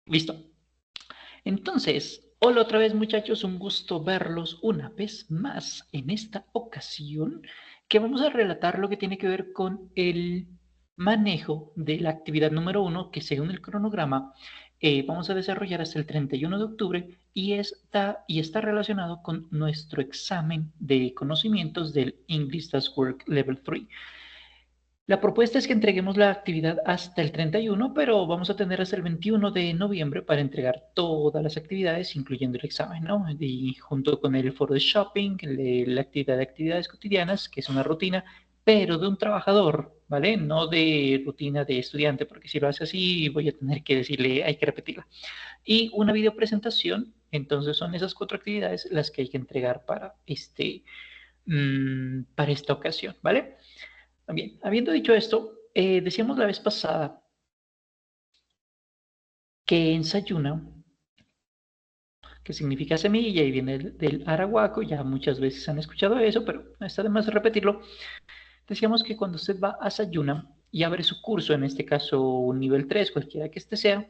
Listo. Entonces, hola otra vez muchachos, un gusto verlos una vez más en esta ocasión que vamos a relatar lo que tiene que ver con el manejo de la actividad número 1 que según el cronograma vamos a desarrollar hasta el 31 de octubre y está relacionado con nuestro examen de conocimientos del English Does Work Level 3. La propuesta es que entreguemos la actividad hasta el 31, pero vamos a tener hasta el 21 de noviembre para entregar todas las actividades, incluyendo el examen, ¿no? Y junto con el foro de shopping, la actividad de actividades cotidianas, que es una rutina, pero de un trabajador, ¿vale? No de rutina de estudiante, porque si lo hace así voy a tener que decirle, hay que repetirla. Y una videopresentación, entonces son esas 4 actividades las que hay que entregar para esta ocasión, ¿vale? Bien, habiendo dicho esto, decíamos la vez pasada que en Sayuna, que significa semilla y viene del arahuaco, ya muchas veces han escuchado eso, pero no está de más repetirlo. Decíamos que cuando usted va a Sayuna y abre su curso, en este caso un nivel 3, cualquiera que este sea,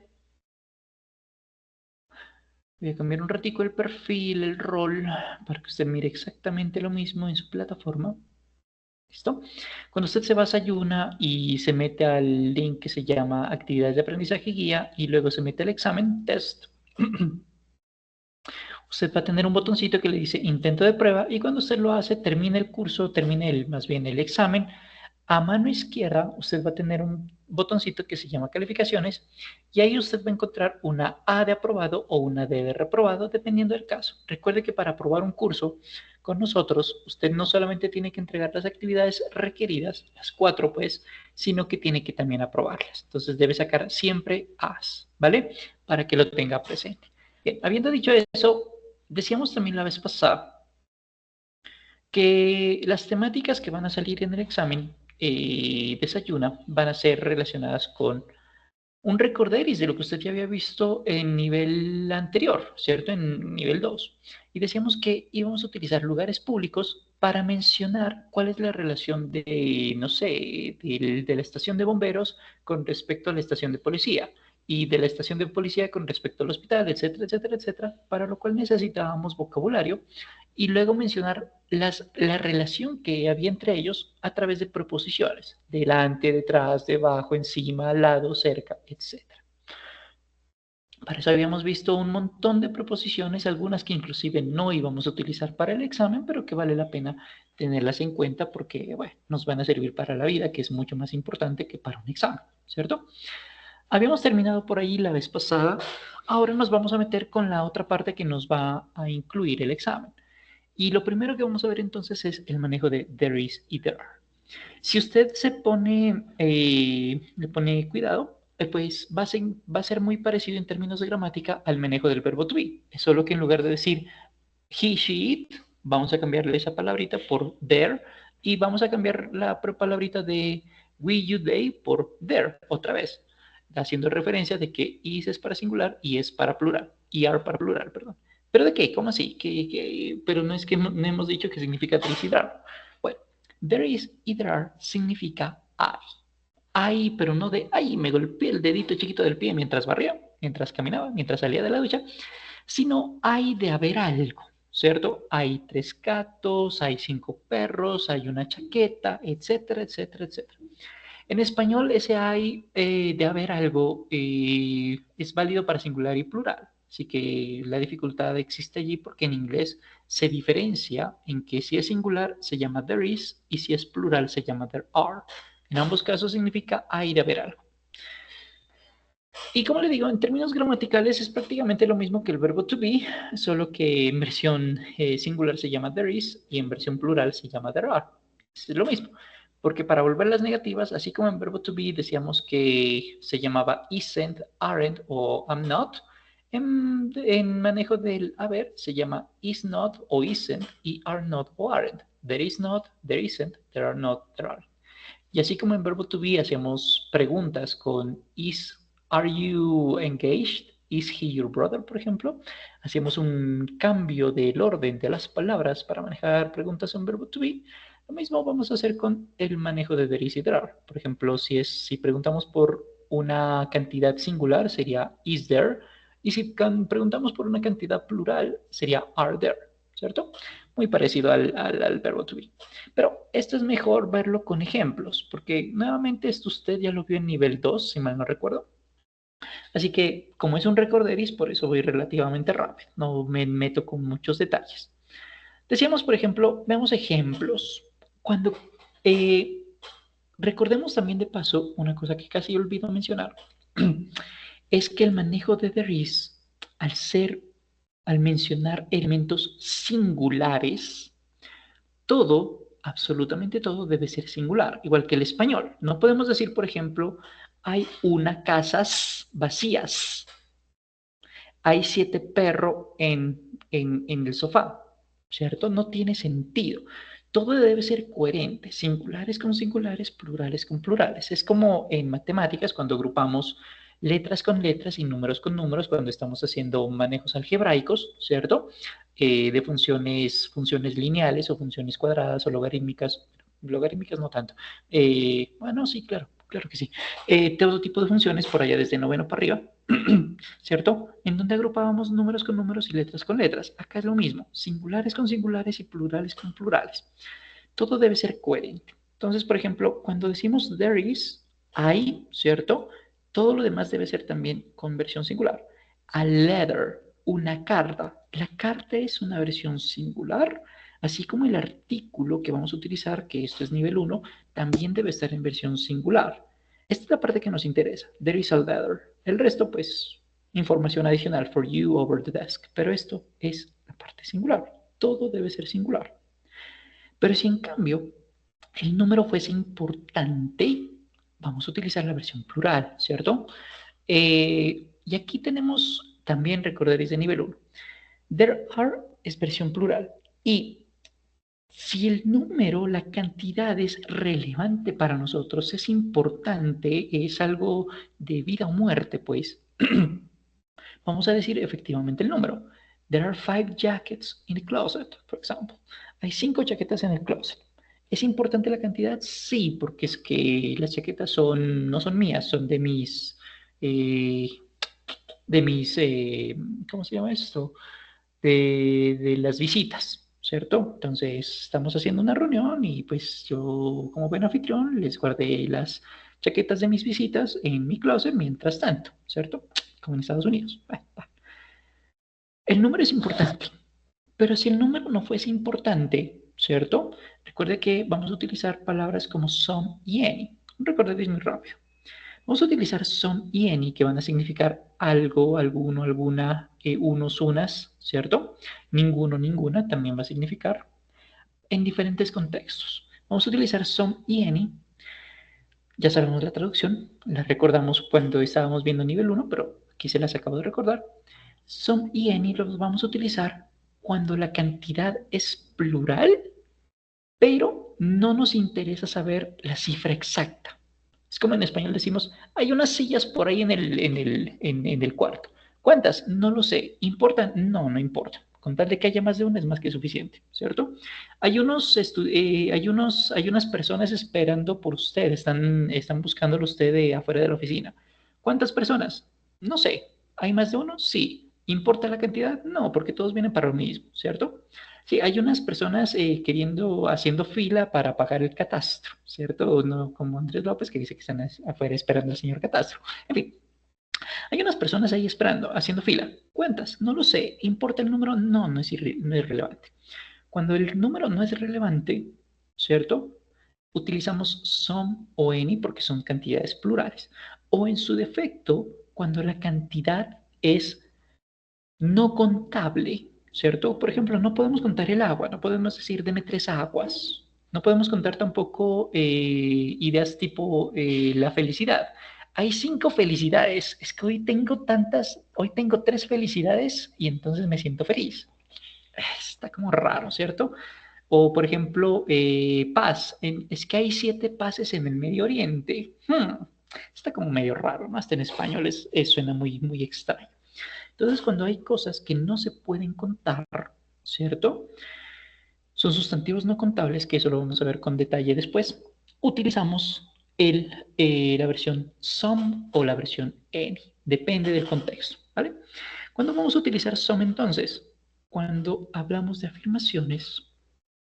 voy a cambiar un ratico el perfil, el rol, para que usted mire exactamente lo mismo en su plataforma. ¿Listo? Cuando usted se va a Sayuna y se mete al link que se llama Actividades de Aprendizaje Guía y luego se mete al examen, test, usted va a tener un botoncito que le dice intento de prueba y cuando usted lo hace, termina el curso, más bien el examen, a mano izquierda usted va a tener un botoncito que se llama calificaciones y ahí usted va a encontrar una A de aprobado o una D de reprobado dependiendo del caso. Recuerde que para aprobar un curso con nosotros, usted no solamente tiene que entregar las actividades requeridas, las 4 pues, sino que tiene que también aprobarlas. Entonces debe sacar siempre A's, ¿vale? Para que lo tenga presente. Bien, habiendo dicho eso, decíamos también la vez pasada que las temáticas que van a salir en el examen Desayuna van a ser relacionadas con un recorderis de lo que usted ya había visto en nivel anterior, ¿cierto? En nivel 2. Y decíamos que íbamos a utilizar lugares públicos para mencionar cuál es la relación de, no sé, de la estación de bomberos con respecto a la estación de policía y de la estación de policía con respecto al hospital, etcétera, etcétera, etcétera, para lo cual necesitábamos vocabulario y luego mencionar la relación que había entre ellos a través de preposiciones, delante, detrás, debajo, encima, al lado, cerca, etc. Para eso habíamos visto un montón de preposiciones, algunas que inclusive no íbamos a utilizar para el examen, pero que vale la pena tenerlas en cuenta porque, bueno, nos van a servir para la vida, que es mucho más importante que para un examen, ¿cierto? Habíamos terminado por ahí la vez pasada, ahora nos vamos a meter con la otra parte que nos va a incluir el examen. Y lo primero que vamos a ver entonces es el manejo de there is y there are. Si usted le pone cuidado, pues va a ser muy parecido en términos de gramática al manejo del verbo to be. Es solo que en lugar de decir he, she, it, vamos a cambiarle esa palabrita por there y vamos a cambiar la palabrita de we, you, they por there otra vez, haciendo referencia de que is es para singular y es para plural, y are para plural, perdón. ¿Pero de qué? ¿Cómo así? Pero no es que no hemos dicho que significa tricidad. Bueno, there is y there are significa hay. Hay, pero no de ay, me golpeé el dedito chiquito del pie mientras barría, mientras caminaba, mientras salía de la ducha, sino hay de haber algo, ¿cierto? Hay 3 gatos, hay 5 perros, hay una chaqueta, etcétera, etcétera, etcétera. En español, ese hay de haber algo es válido para singular y plural. Así que la dificultad existe allí porque en inglés se diferencia en que si es singular se llama there is y si es plural se llama there are. En ambos casos significa hay de haber algo. Y como le digo, en términos gramaticales es prácticamente lo mismo que el verbo to be, solo que en versión singular se llama there is y en versión plural se llama there are. Es lo mismo, porque para volver las negativas, así como en verbo to be decíamos que se llamaba isn't, aren't o am not, en manejo del haber se llama is not o isn't y are not o aren't. There is not, there isn't, there are not, there are. Y así como en verbo to be hacíamos preguntas con are you engaged? Is he your brother, por ejemplo? Hacíamos un cambio del orden de las palabras para manejar preguntas en verbo to be. Lo mismo vamos a hacer con el manejo de there is y there are. Por ejemplo, si preguntamos por una cantidad singular sería is there, y si preguntamos por una cantidad plural sería are there, ¿cierto? Muy parecido al verbo to be. Pero esto es mejor verlo con ejemplos, porque nuevamente esto usted ya lo vio en nivel 2, si mal no recuerdo. Así que, como es un recorderis, por eso voy relativamente rápido, no me meto con muchos detalles. Decíamos, por ejemplo, veamos ejemplos. Cuando recordemos también de paso una cosa que casi olvido mencionar, es que el manejo de there is, al mencionar elementos singulares, todo, absolutamente todo debe ser singular, igual que el español. No podemos decir, por ejemplo, hay una casas vacías, hay 7 perros en el sofá, ¿cierto? No tiene sentido. Todo debe ser coherente, singulares con singulares, plurales con plurales. Es como en matemáticas cuando agrupamos letras con letras y números con números cuando estamos haciendo manejos algebraicos, ¿cierto? De funciones lineales o funciones cuadradas o logarítmicas. Logarítmicas no tanto. Bueno, sí, claro, claro que sí. Todo tipo de funciones por allá desde noveno para arriba. ¿Cierto? En donde agrupábamos números con números y letras con letras. Acá es lo mismo, singulares con singulares y plurales con plurales. Todo debe ser coherente. Entonces, por ejemplo, cuando decimos there is, hay, ¿cierto? Todo lo demás debe ser también con versión singular. A letter, una carta. La carta es una versión singular, así como el artículo que vamos a utilizar, que esto es nivel 1, también debe estar en versión singular. Esta es la parte que nos interesa. There is a letter. El resto, pues, información adicional for you over the desk. Pero esto es la parte singular. Todo debe ser singular. Pero si en cambio el número fuese importante, vamos a utilizar la versión plural, ¿cierto? Y aquí tenemos también recordaréis de nivel 1. There are es versión plural. Y si el número, la cantidad es relevante para nosotros, es importante, es algo de vida o muerte, pues, vamos a decir efectivamente el número. There are 5 jackets in the closet, for example. Hay 5 chaquetas en el closet. ¿Es importante la cantidad? Sí, porque es que las chaquetas no son mías, son eh, ¿cómo se llama esto? De las visitas, ¿cierto? Entonces, estamos haciendo una reunión y pues yo, como buen anfitrión, les guardé las chaquetas de mis visitas en mi closet mientras tanto, ¿cierto? Como en Estados Unidos. El número es importante, pero si el número no fuese importante, ¿cierto? Recuerde que vamos a utilizar palabras como some y any. Recuerde, es muy rápido. Vamos a utilizar some y any, que van a significar algo, alguno, alguna, unos, unas, ¿cierto? Ninguno, ninguna, también va a significar en diferentes contextos. Vamos a utilizar some y any. Ya sabemos la traducción, la recordamos cuando estábamos viendo nivel 1, pero aquí se las acabo de recordar. Some y any los vamos a utilizar cuando la cantidad es plural, pero no nos interesa saber la cifra exacta. Es como en español decimos, hay unas sillas por ahí en el cuarto. ¿Cuántas? No lo sé. ¿Importan? No, no importa. Con tal de que haya más de una es más que suficiente, ¿cierto? Hay unas personas esperando por usted, están buscándolo usted afuera de la oficina. ¿Cuántas personas? No sé. ¿Hay más de uno? Sí. ¿Importa la cantidad? No, porque todos vienen para lo mismo, ¿cierto? Sí, hay unas personas haciendo fila para pagar el catastro, ¿cierto? No, como Andrés López que dice que están afuera esperando al señor catastro. En fin, hay unas personas ahí esperando, haciendo fila. ¿Cuántas? No lo sé. ¿Importa el número? No, no es relevante. Cuando el número no es relevante, ¿cierto? Utilizamos some o any porque son cantidades plurales. O en su defecto, cuando la cantidad es no contable, ¿cierto? Por ejemplo, no podemos contar el agua, no podemos decir deme 3 aguas, no podemos contar tampoco ideas tipo la felicidad. Hay 5 felicidades, es que hoy tengo 3 felicidades y entonces me siento feliz. Está como raro, ¿cierto? O, por ejemplo, paz. Es que hay 7 paces en el Medio Oriente. Está como medio raro, ¿no? Hasta en español suena muy, muy extraño. Entonces, cuando hay cosas que no se pueden contar, ¿cierto? Son sustantivos no contables, que eso lo vamos a ver con detalle después. Utilizamos la versión some o la versión any. Depende del contexto, ¿vale? ¿Cuándo vamos a utilizar some entonces? Cuando hablamos de afirmaciones,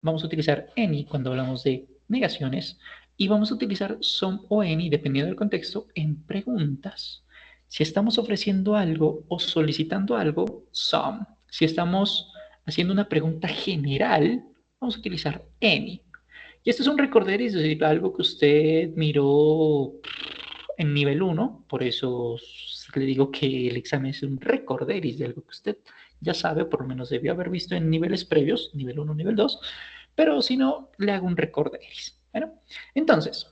vamos a utilizar any cuando hablamos de negaciones y vamos a utilizar some o any, dependiendo del contexto, en preguntas. Si estamos ofreciendo algo o solicitando algo, some. Si estamos haciendo una pregunta general, vamos a utilizar any. Y esto es un recorderis, es decir, algo que usted miró en nivel 1, por eso le digo que el examen es un recorderis de algo que usted ya sabe, por lo menos debió haber visto en niveles previos, nivel 1, nivel 2, pero si no, le hago un recorderis. Bueno, entonces,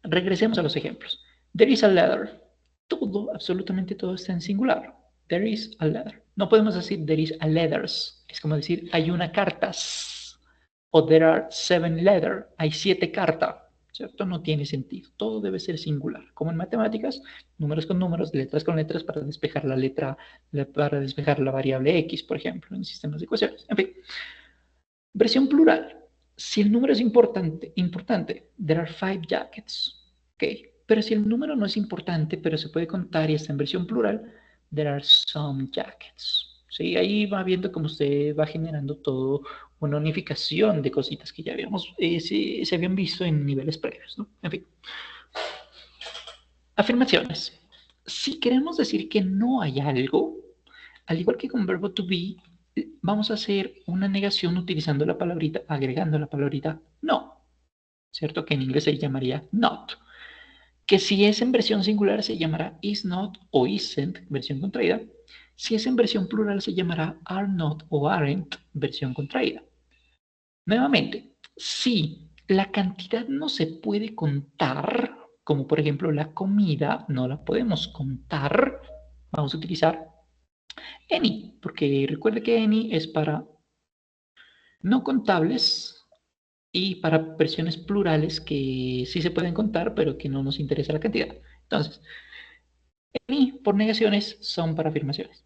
regresemos a los ejemplos. There is a letter. Todo, absolutamente todo está en singular. There is a letter. No podemos decir there is a letters. Es como decir hay una cartas. O there are 7 letters. Hay 7 cartas. ¿Cierto? No tiene sentido. Todo debe ser singular. Como en matemáticas, números con números, letras con letras para despejar la letra, para despejar la variable x, por ejemplo, en sistemas de ecuaciones. En fin. Versión plural. Si el número es importante, there are 5 jackets. Ok. Pero si el número no es importante, pero se puede contar y está en versión plural, there are some jackets. ¿Sí? Ahí va viendo cómo usted va generando todo una unificación de cositas que ya habíamos, se habían visto en niveles previos, ¿no? En fin. Afirmaciones. Si queremos decir que no hay algo, al igual que con verbo to be, vamos a hacer una negación utilizando la palabrita, agregando la palabrita no, ¿cierto? Que en inglés se llamaría not. Que si es en versión singular se llamará is not o isn't, versión contraída. Si es en versión plural se llamará are not o aren't, versión contraída. Nuevamente, si la cantidad no se puede contar, como por ejemplo la comida, no la podemos contar, vamos a utilizar any, porque recuerde que any es para no contables y para versiones plurales que sí se pueden contar, pero que no nos interesa la cantidad. Entonces, any por negaciones son para afirmaciones.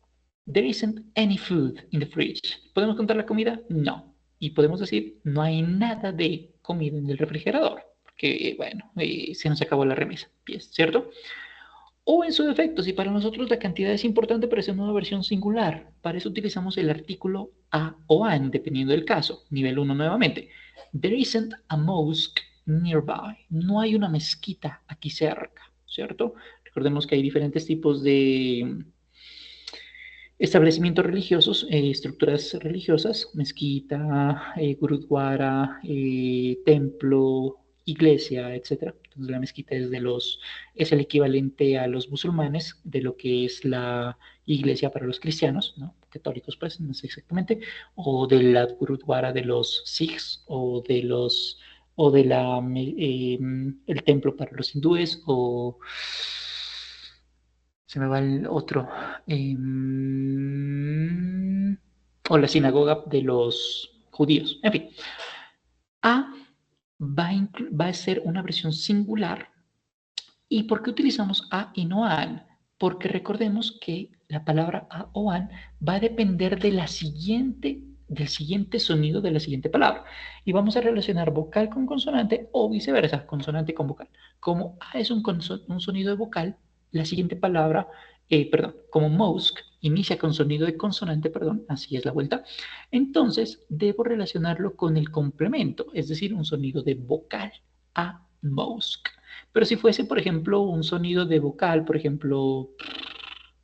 There isn't any food in the fridge. ¿Podemos contar la comida? No. Y podemos decir, no hay nada de comida en el refrigerador, porque, bueno, se nos acabó la remesa, ¿cierto? O en su defecto, si para nosotros la cantidad es importante, pero es en una versión singular. Para eso utilizamos el artículo a o an, dependiendo del caso. Nivel 1 nuevamente. There isn't a mosque nearby. No hay una mezquita aquí cerca, ¿cierto? Recordemos que hay diferentes tipos de establecimientos religiosos, estructuras religiosas, mezquita, gurudwara, templo, iglesia, etc. Entonces la mezquita es el equivalente a los musulmanes de lo que es la iglesia para los cristianos, ¿no? Católicos pues, no sé exactamente, o de la gurudwara de los sikhs, o de el templo para los hindúes, o se me va el otro. O la sinagoga de los judíos. En fin, A va a ser una versión singular. ¿Y por qué utilizamos a y no an? Porque recordemos que la palabra a o an va a depender de del siguiente sonido de la siguiente palabra. Y vamos a relacionar vocal con consonante o viceversa, consonante con vocal. Como a es un sonido de vocal, la siguiente palabra, perdón, como mosque inicia con sonido de consonante, perdón, así es la vuelta, entonces debo relacionarlo con el complemento, es decir, un sonido de vocal, a mosque. Pero si fuese, por ejemplo, un sonido de vocal, por ejemplo,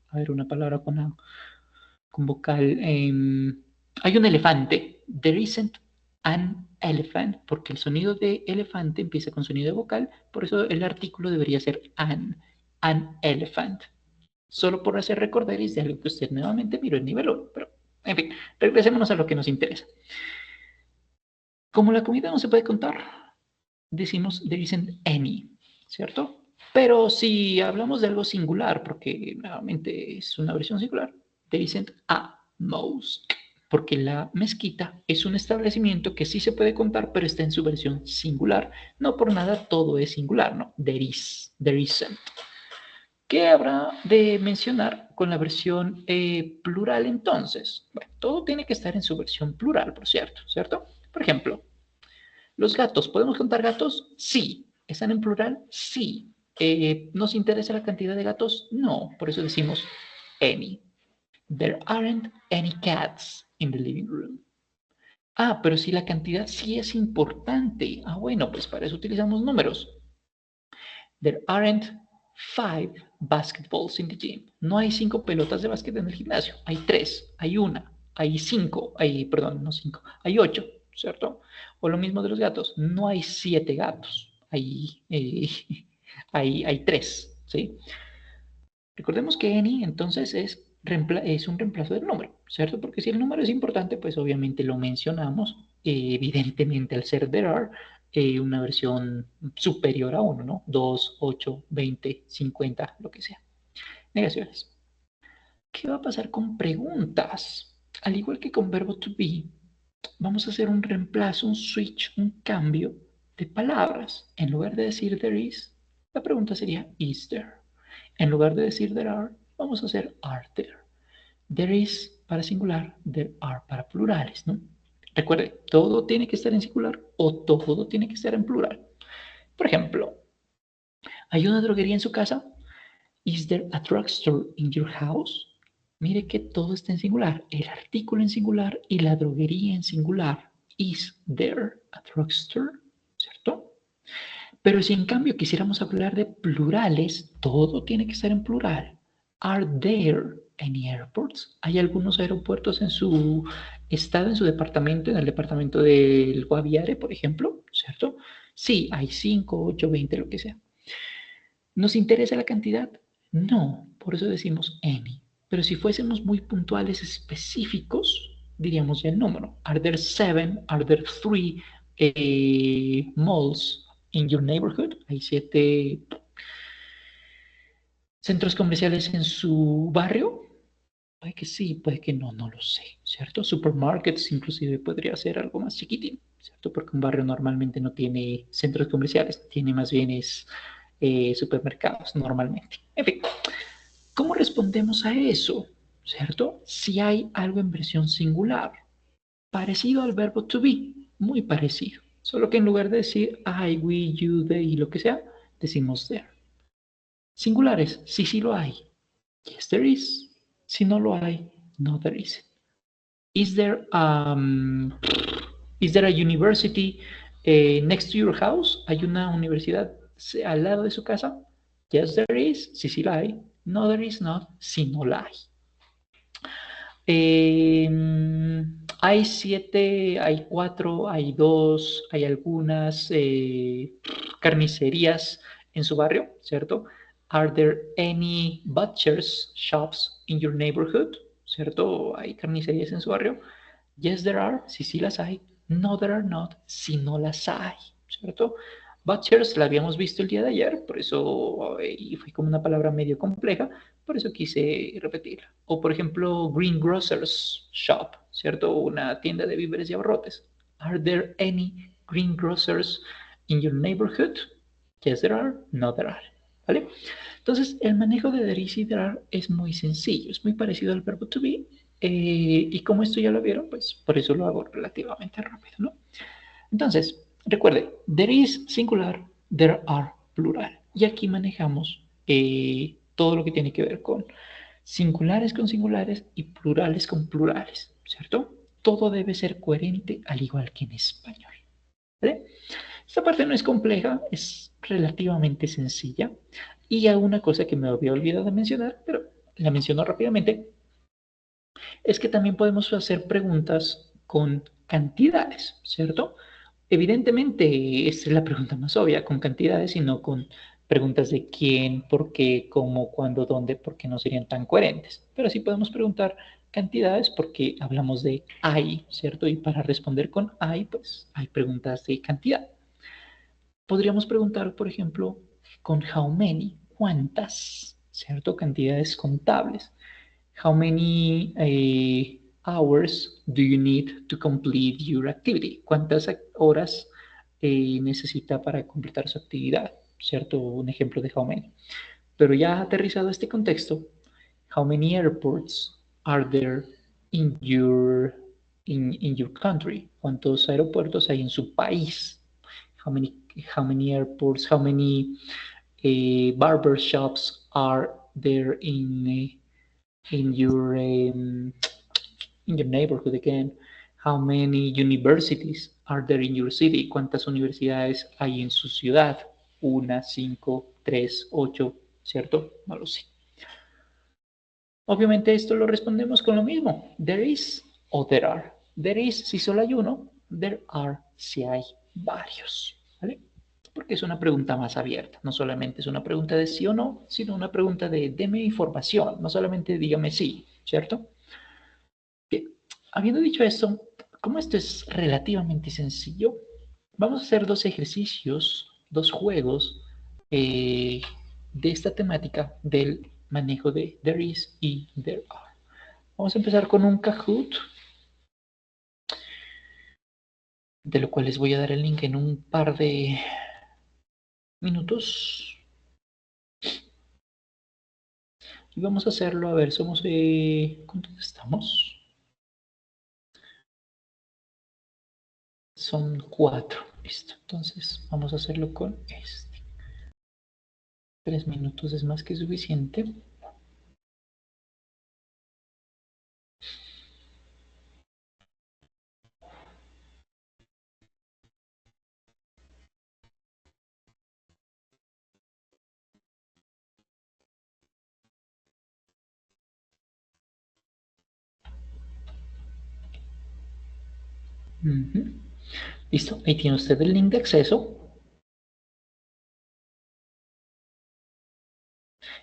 a ver, una palabra con vocal, hay un elefante. There isn't an elephant, porque el sonido de elefante empieza con sonido de vocal, por eso el artículo debería ser an elephant. Solo por hacer recorderis de algo que usted nuevamente miró en nivel 1. Pero, en fin, regresémonos a lo que nos interesa. Como la comida no se puede contar, decimos there isn't any, ¿cierto? Pero si hablamos de algo singular, porque nuevamente es una versión singular, there isn't a mosque, porque la mezquita es un establecimiento que sí se puede contar, pero está en su versión singular. No por nada todo es singular, ¿no? There isn't. ¿Qué habrá de mencionar con la versión plural entonces? Bueno, todo tiene que estar en su versión plural, por cierto, ¿cierto? Por ejemplo, los gatos, ¿podemos contar gatos? Sí. ¿Están en plural? Sí. ¿Nos interesa la cantidad de gatos? No. Por eso decimos any. There aren't any cats in the living room. Ah, pero si la cantidad sí es importante. Ah, bueno, pues para eso utilizamos números. There aren't 5 basketballs in the gym. No hay 5 pelotas de básquet en el gimnasio. Hay 3, hay una, hay 5, perdón, no 5, hay 8, ¿cierto? O lo mismo de los gatos. No hay 7 gatos. Hay 3, ¿sí? Recordemos que any entonces es un reemplazo del número, ¿cierto? Porque si el número es importante, pues obviamente lo mencionamos. Evidentemente, al ser there are, una versión superior a 1, ¿no? 2, 8, 20, 50, lo que sea. Negaciones. ¿Qué va a pasar con preguntas? Al igual que con verbo to be, vamos a hacer un reemplazo, un switch, un cambio de palabras. En lugar de decir there is, la pregunta sería is there. En lugar de decir there are, vamos a hacer are there. There is para singular, there are para plurales, ¿no? Recuerde, todo tiene que estar en singular o todo tiene que estar en plural. Por ejemplo, ¿hay una droguería en su casa? Is there a drugstore in your house? Mire que todo está en singular, el artículo en singular y la droguería en singular. Is there a drugstore? ¿Cierto? Pero si en cambio quisiéramos hablar de plurales, todo tiene que estar en plural. Are there any airports? ¿Hay algunos aeropuertos en su estado, en su departamento, en el departamento del Guaviare, por ejemplo? ¿Cierto? Sí, hay 5, 8, 20, lo que sea. ¿Nos interesa la cantidad? No, por eso decimos any. Pero si fuésemos muy puntuales, específicos, diríamos ya el número. Are there 7? Are there 3 malls in your neighborhood? Hay 7 centros comerciales en su barrio. Puede que sí, puede que no, no lo sé, ¿cierto? Supermarkets inclusive podría ser algo más chiquitín, ¿cierto? Porque un barrio normalmente no tiene centros comerciales, tiene más bien supermercados normalmente. En fin, ¿cómo respondemos a eso? ¿Cierto? Si hay algo en versión singular, parecido al verbo to be, muy parecido. Solo que en lugar de decir I, we, you, they, lo que sea, decimos there. Singulares, sí, sí lo hay. Yes, there is. Si no lo hay, no, there isn't. Is there, is there a university next to your house? ¿Hay una universidad al lado de su casa? Yes, there is. Sí, sí la hay. No, there is not. Si no la hay. Hay 7, hay 4, hay 2, hay algunas carnicerías en su barrio, ¿cierto? Are there any butchers shops in your neighborhood? ¿Cierto? ¿Hay carnicerías en su barrio? Yes, there are. Sí, sí las hay. No, there are not. Si no las hay, ¿cierto? Butchers la habíamos visto el día de ayer, por eso y fue como una palabra medio compleja, por eso quise repetirla. O por ejemplo, greengrocers shop, ¿cierto? Una tienda de víveres y abarrotes. Are there any greengrocers in your neighborhood? Yes, there are. No, there are. ¿Vale? Entonces, el manejo de there is y there are es muy sencillo, es muy parecido al verbo to be. Y como esto ya lo vieron, pues por eso lo hago relativamente rápido, ¿no? Entonces, recuerde, there is singular, there are plural. Y aquí manejamos todo lo que tiene que ver con singulares y plurales con plurales, ¿cierto? Todo debe ser coherente al igual que en español. ¿Vale? Esta parte no es compleja, es relativamente sencilla. Y hay una cosa que me había olvidado de mencionar, pero la menciono rápidamente, es que también podemos hacer preguntas con cantidades, ¿cierto? Evidentemente, esta es la pregunta más obvia, con cantidades y no con preguntas de quién, por qué, cómo, cuándo, dónde, porque no serían tan coherentes. Pero sí podemos preguntar cantidades porque hablamos de hay, ¿cierto? Y para responder con hay, pues hay preguntas de cantidad. Podríamos preguntar, por ejemplo, con how many, cuántas, ¿cierto? Cantidades contables. How many hours do you need to complete your activity? ¿Cuántas horas necesita para completar su actividad? ¿Cierto? Un ejemplo de how many. Pero ya aterrizado a este contexto, how many airports are there in your country? ¿Cuántos aeropuertos hay en su país? How many how many airports, how many barber shops are there in your neighborhood again. How many universities are there in your city? ¿Cuántas universidades hay en su ciudad? Una, cinco, tres, ocho, ¿cierto? No lo sé. Obviamente esto lo respondemos con lo mismo. There is o there are. There is si solo hay uno. There are si hay varios. ¿Vale? Porque es una pregunta más abierta. No solamente es una pregunta de sí o no, sino una pregunta de deme información. No solamente dígame sí, ¿cierto? Bien, habiendo dicho esto, como esto es relativamente sencillo, vamos a hacer dos ejercicios, dos juegos de esta temática del manejo de there is y there are. Vamos a empezar con un Kahoot, de lo cual les voy a dar el link en un par de minutos. Y vamos a hacerlo, a ver, somos ¿cuántos estamos? Son 4, listo. Entonces vamos a hacerlo con este. 3 minutos es más que suficiente. Listo, ahí tiene usted el link de acceso.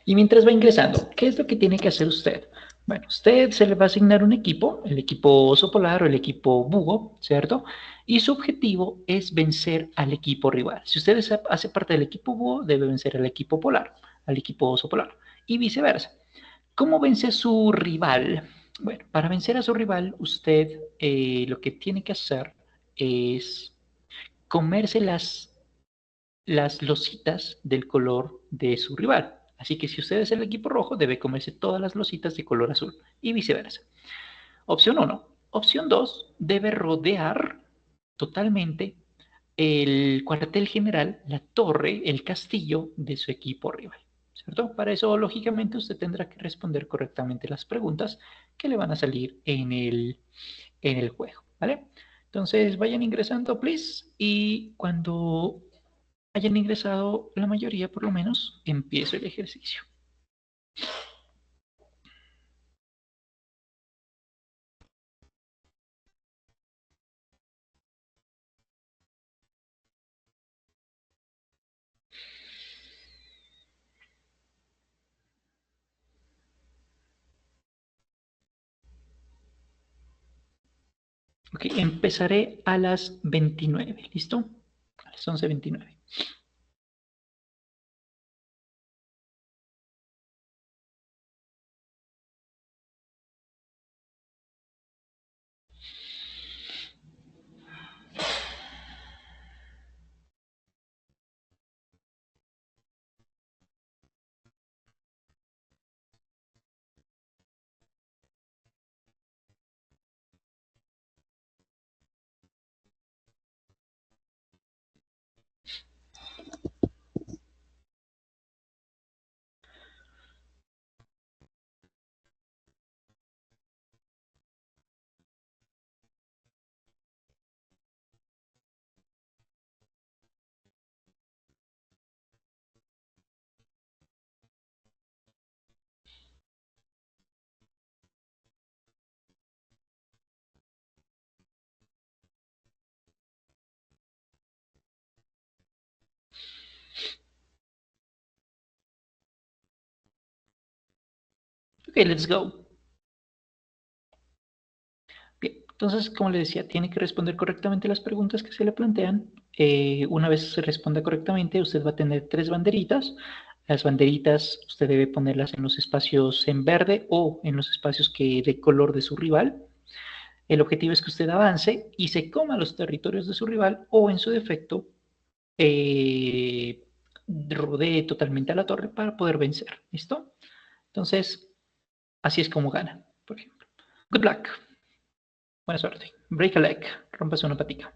Y mientras va ingresando, ¿qué es lo que tiene que hacer usted? Bueno, usted se le va a asignar un equipo, el equipo oso polar o el equipo búho, ¿cierto? Y su objetivo es vencer al equipo rival. Si usted hace parte del equipo búho, debe vencer al equipo polar, al equipo oso polar, y viceversa. ¿Cómo vence a su rival? Bueno, para vencer a su rival, usted lo que tiene que hacer es comerse las lositas del color de su rival. Así que si usted es el equipo rojo, debe comerse todas las lositas de color azul y viceversa. Opción 1. Opción 2. Debe rodear totalmente el cuartel general, la torre, el castillo de su equipo rival. ¿Cierto? Para eso, lógicamente, usted tendrá que responder correctamente las preguntas que le van a salir en el juego. ¿Vale? Entonces, vayan ingresando, please. Y cuando hayan ingresado la mayoría, por lo menos, empiezo el ejercicio. Ok, empezaré a las 29, ¿listo? A las 11:29. Ok, let's go. Bien, entonces, como le decía, tiene que responder correctamente las preguntas que se le plantean. Una vez se responda correctamente, usted va a tener 3 banderitas. Las banderitas usted debe ponerlas en los espacios en verde o en los espacios de color de su rival. El objetivo es que usted avance y se coma los territorios de su rival o, en su defecto, eh, rodee totalmente a la torre para poder vencer. ¿Listo? Entonces, así es como gana, por ejemplo. Good luck. Buena suerte. Break a leg. Rómpase una patica.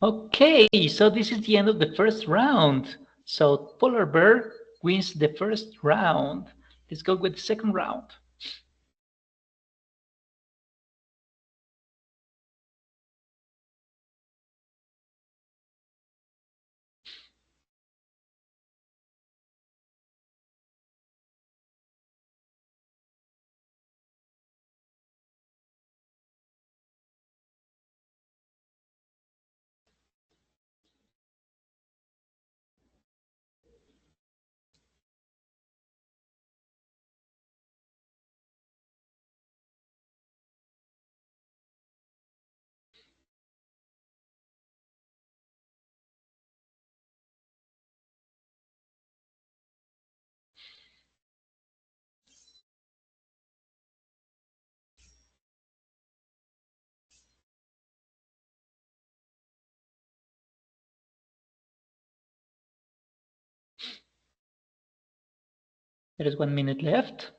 Okay, so this is the end of the first round. So Polar Bear wins the first round. Let's go with the second round. There is 1 minute left.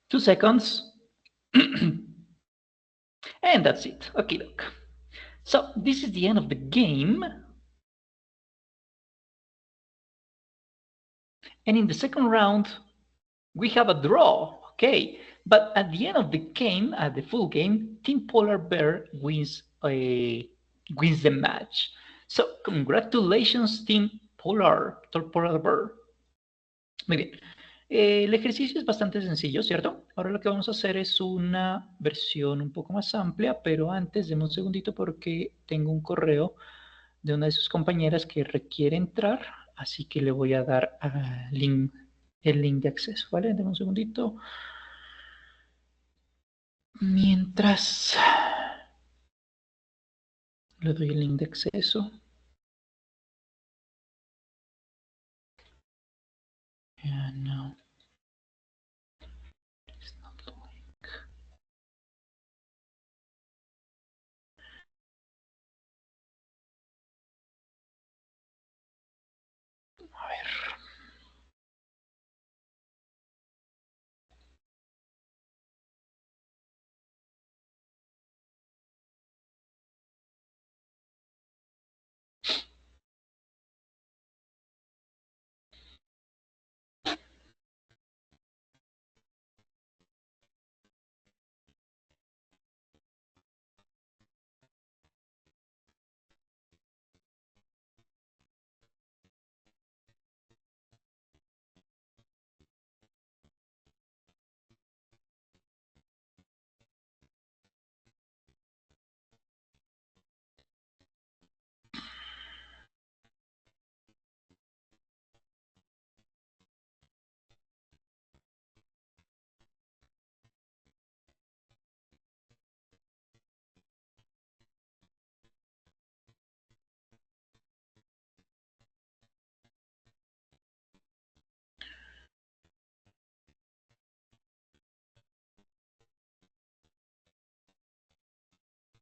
Two seconds. And that's it. Okay, look. So this is the end of the game. And in the second round, we have a draw. Okay, but at the end of the game, at the full game, Team Polar Bear wins the match. So congratulations, Team Polar Bear. Muy bien. El ejercicio es bastante sencillo, ¿cierto? Ahora lo que vamos a hacer es una versión un poco más amplia, pero antes, deme un segundito porque tengo un correo de una de sus compañeras que requiere entrar, así que le voy a dar el link de acceso, ¿vale? Deme un segundito. Mientras le doy el link de acceso. No. It's not the link. A ver.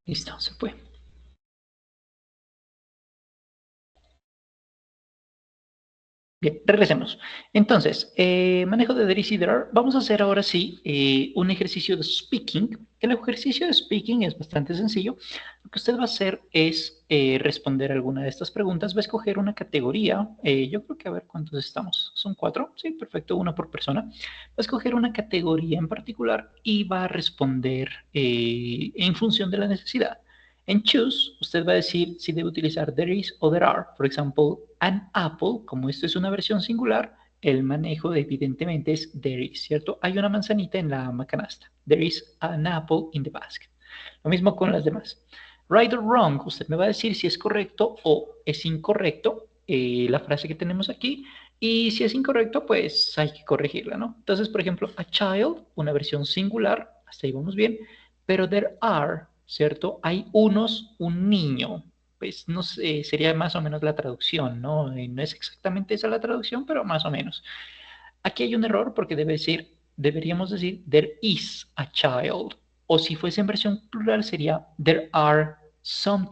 Listo, se fue. Bien, regresemos. Entonces, manejo de there is y there are. Vamos a hacer ahora sí un ejercicio de speaking. El ejercicio de speaking es bastante sencillo. Lo que usted va a hacer es responder alguna de estas preguntas. Va a escoger una categoría. Yo creo que a ver cuántos estamos. ¿Son 4? Sí, perfecto, una por persona. Va a escoger una categoría en particular y va a responder en función de la necesidad. En choose, usted va a decir si debe utilizar there is o there are. Por ejemplo, an apple, como esto es una versión singular, el manejo evidentemente es there is, ¿cierto? Hay una manzanita en la canasta. There is an apple in the basket. Lo mismo con las demás. Right or wrong, usted me va a decir si es correcto o es incorrecto la frase que tenemos aquí. Y si es incorrecto, pues hay que corregirla, ¿no? Entonces, por ejemplo, a child, una versión singular, hasta ahí vamos bien, pero there are, ¿cierto? Hay unos, un niño. Pues no sé, sería más o menos la traducción, ¿no? No es exactamente esa la traducción, pero más o menos. Aquí hay un error porque deberíamos decir there is a child. O si fuese en versión plural sería there are some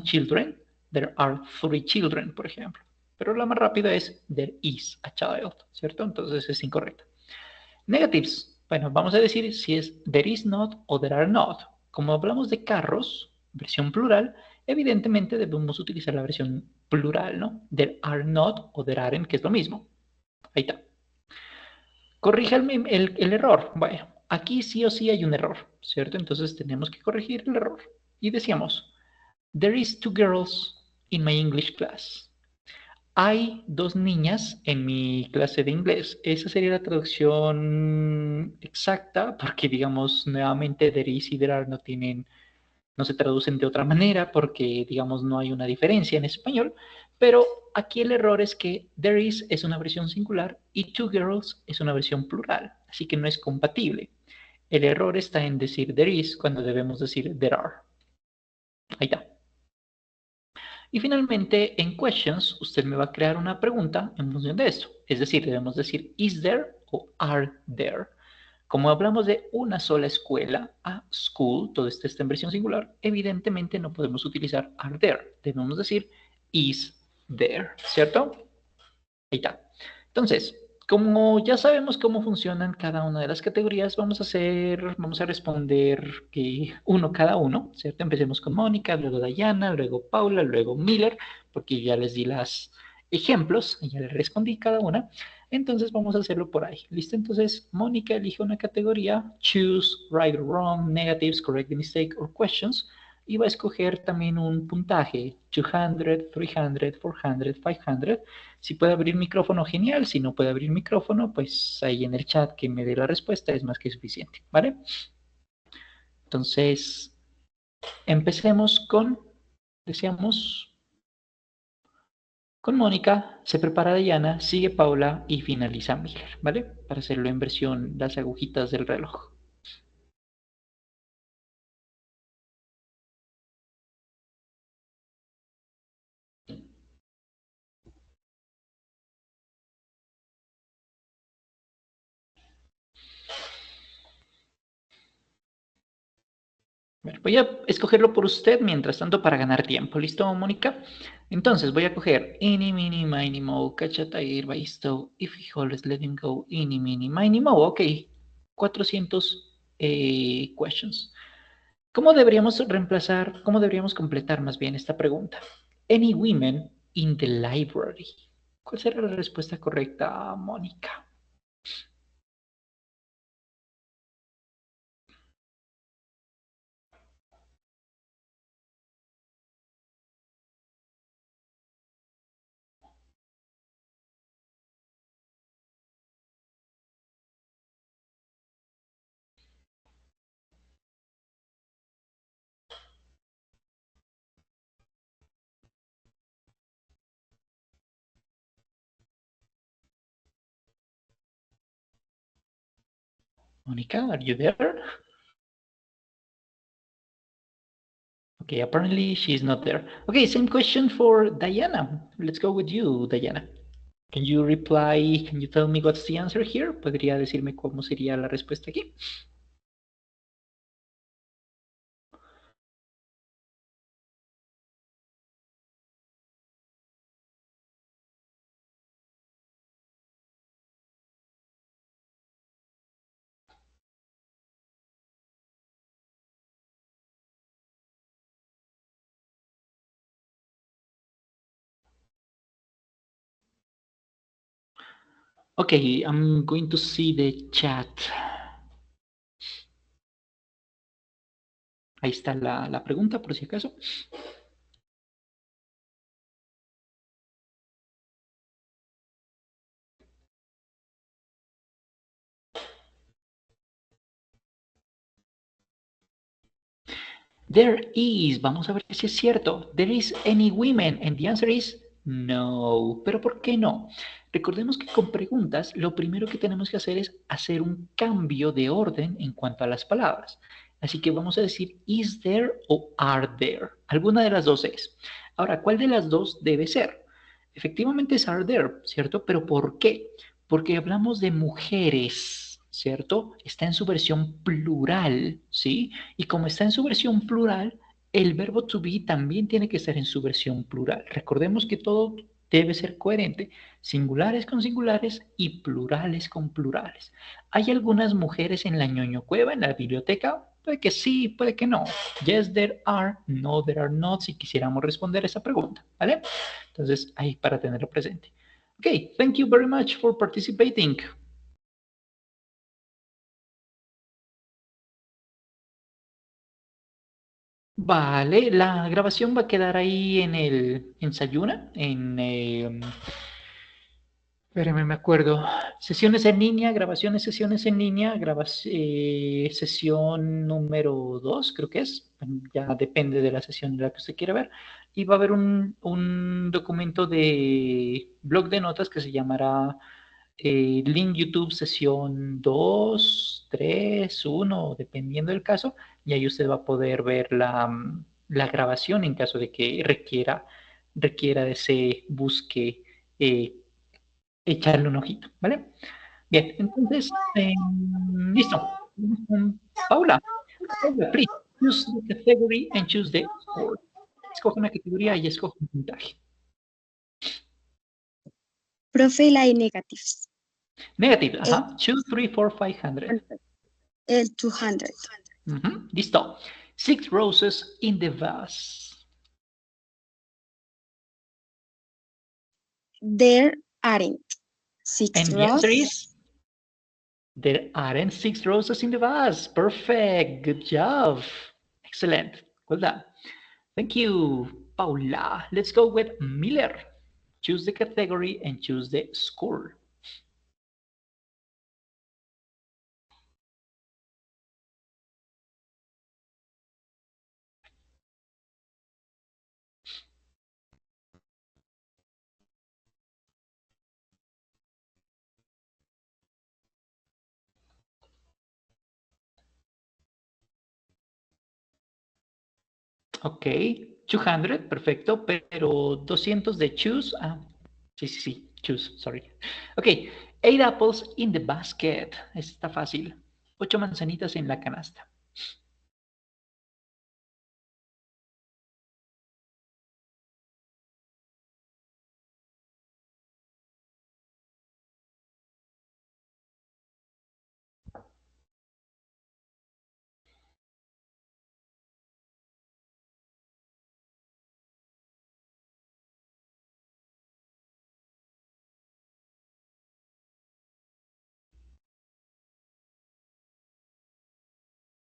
children. There are three children, por ejemplo. Pero la más rápida es there is a child, ¿cierto? Entonces es incorrecta. Negatives. Bueno, vamos a decir si es there is not o there are not. Como hablamos de carros, versión plural, evidentemente debemos utilizar la versión plural, ¿no? There are not o there aren't, que es lo mismo. Ahí está. Corrija el error. Bueno, aquí sí o sí hay un error, ¿cierto? Entonces tenemos que corregir el error. Y decíamos, there is two girls in my English class. Hay dos niñas en mi clase de inglés. Esa sería la traducción exacta, porque digamos, nuevamente, there is y there are no se traducen de otra manera porque, digamos, no hay una diferencia en español, pero aquí el error es que there is es una versión singular y two girls es una versión plural, así que no es compatible. El error está en decir there is cuando debemos decir there are. Ahí está. Y finalmente, en questions, usted me va a crear una pregunta en función de esto. Es decir, debemos decir is there o are there. Como hablamos de una sola escuela, a school, todo esto está en versión singular, evidentemente no podemos utilizar are there. Debemos decir is there, ¿cierto? Ahí está. Entonces, como ya sabemos cómo funcionan cada una de las categorías, vamos a responder que uno cada uno, ¿cierto? Empecemos con Mónica, luego Dayana, luego Paula, luego Miller, porque ya les di los ejemplos, y ya les respondí cada una. Entonces vamos a hacerlo por ahí. ¿Listo? Entonces, Mónica elige una categoría, choose, right or wrong, negatives, correct, mistake, or questions, y va a escoger también un puntaje, 200, 300, 400, 500. Si puede abrir micrófono, genial. Si no puede abrir micrófono, pues ahí en el chat que me dé la respuesta es más que suficiente, ¿vale? Entonces, empecemos decíamos, con Mónica, se prepara Diana, sigue Paula y finaliza Miller, ¿vale? Para hacerlo en versión las agujitas del reloj. Bueno, voy a escogerlo por usted mientras tanto para ganar tiempo. ¿Listo, Mónica? Entonces voy a coger Eeny, Meeny, Miny, Moe, Catch a Tiger by his toe. If he holds, let him go. Eeny, Meeny, Miny, Moe. Ok, 400 questions. Cómo deberíamos completar más bien esta pregunta? Any women in the library. ¿Cuál será la respuesta correcta, Mónica? Mónica, are you there? Okay, apparently she's not there. Okay, same question for Diana. Let's go with you, Diana. Can you reply? Can you tell me what's the answer here? ¿Podría decirme cómo sería la respuesta aquí? Okay, I'm going to see the chat. Ahí está la pregunta, por si acaso. There is. Vamos a ver si es cierto. There is any women. And the answer is no. ¿Pero por qué no? Recordemos que con preguntas lo primero que tenemos que hacer es hacer un cambio de orden en cuanto a las palabras. Así que vamos a decir is there o are there. Alguna de las dos es. Ahora, ¿cuál de las dos debe ser? Efectivamente es are there, ¿cierto? ¿Pero por qué? Porque hablamos de mujeres, ¿cierto? Está en su versión plural, ¿sí? Y como está en su versión plural, el verbo to be también tiene que estar en su versión plural. Recordemos que todo debe ser coherente, singulares con singulares y plurales con plurales. ¿Hay algunas mujeres en la ñoño cueva, en la biblioteca? Puede que sí, puede que no. Yes, there are. No, there are not, si quisiéramos responder esa pregunta, ¿vale? Entonces, ahí para tenerlo presente. Okay, thank you very much for participating. Vale, la grabación va a quedar ahí en el Sayuna, espérame, me acuerdo. Sesiones en línea, grabaciones, sesiones en línea, sesión número 2, creo que es. Ya depende de la sesión de la que usted quiera ver. Y va a haber un documento de blog de notas que se llamará link YouTube sesión 2, 3, 1, dependiendo del caso. Y ahí usted va a poder ver la grabación en caso de que requiera de ese busque. Echarle un ojito, ¿vale? Bien, entonces, listo. Paula, Paula, please, choose the category and choose the score. Escoge una categoría y escoge un puntaje. Profe, la de negatives. Negative, ajá. 2, 3, 4, 500. El 200. Listo. 6 roses in the vase. There aren't 6 And the answer is, there aren't 6 roses in the vase. Perfect. Good job. Excellent. Well done. Thank you, Paula. Let's go with Miller. Choose the category and choose the score. Ok, 200, perfecto, pero 200 de choose. Sí, choose, sorry. Ok, 8 apples in the basket. Está fácil. 8 manzanitas en la canasta.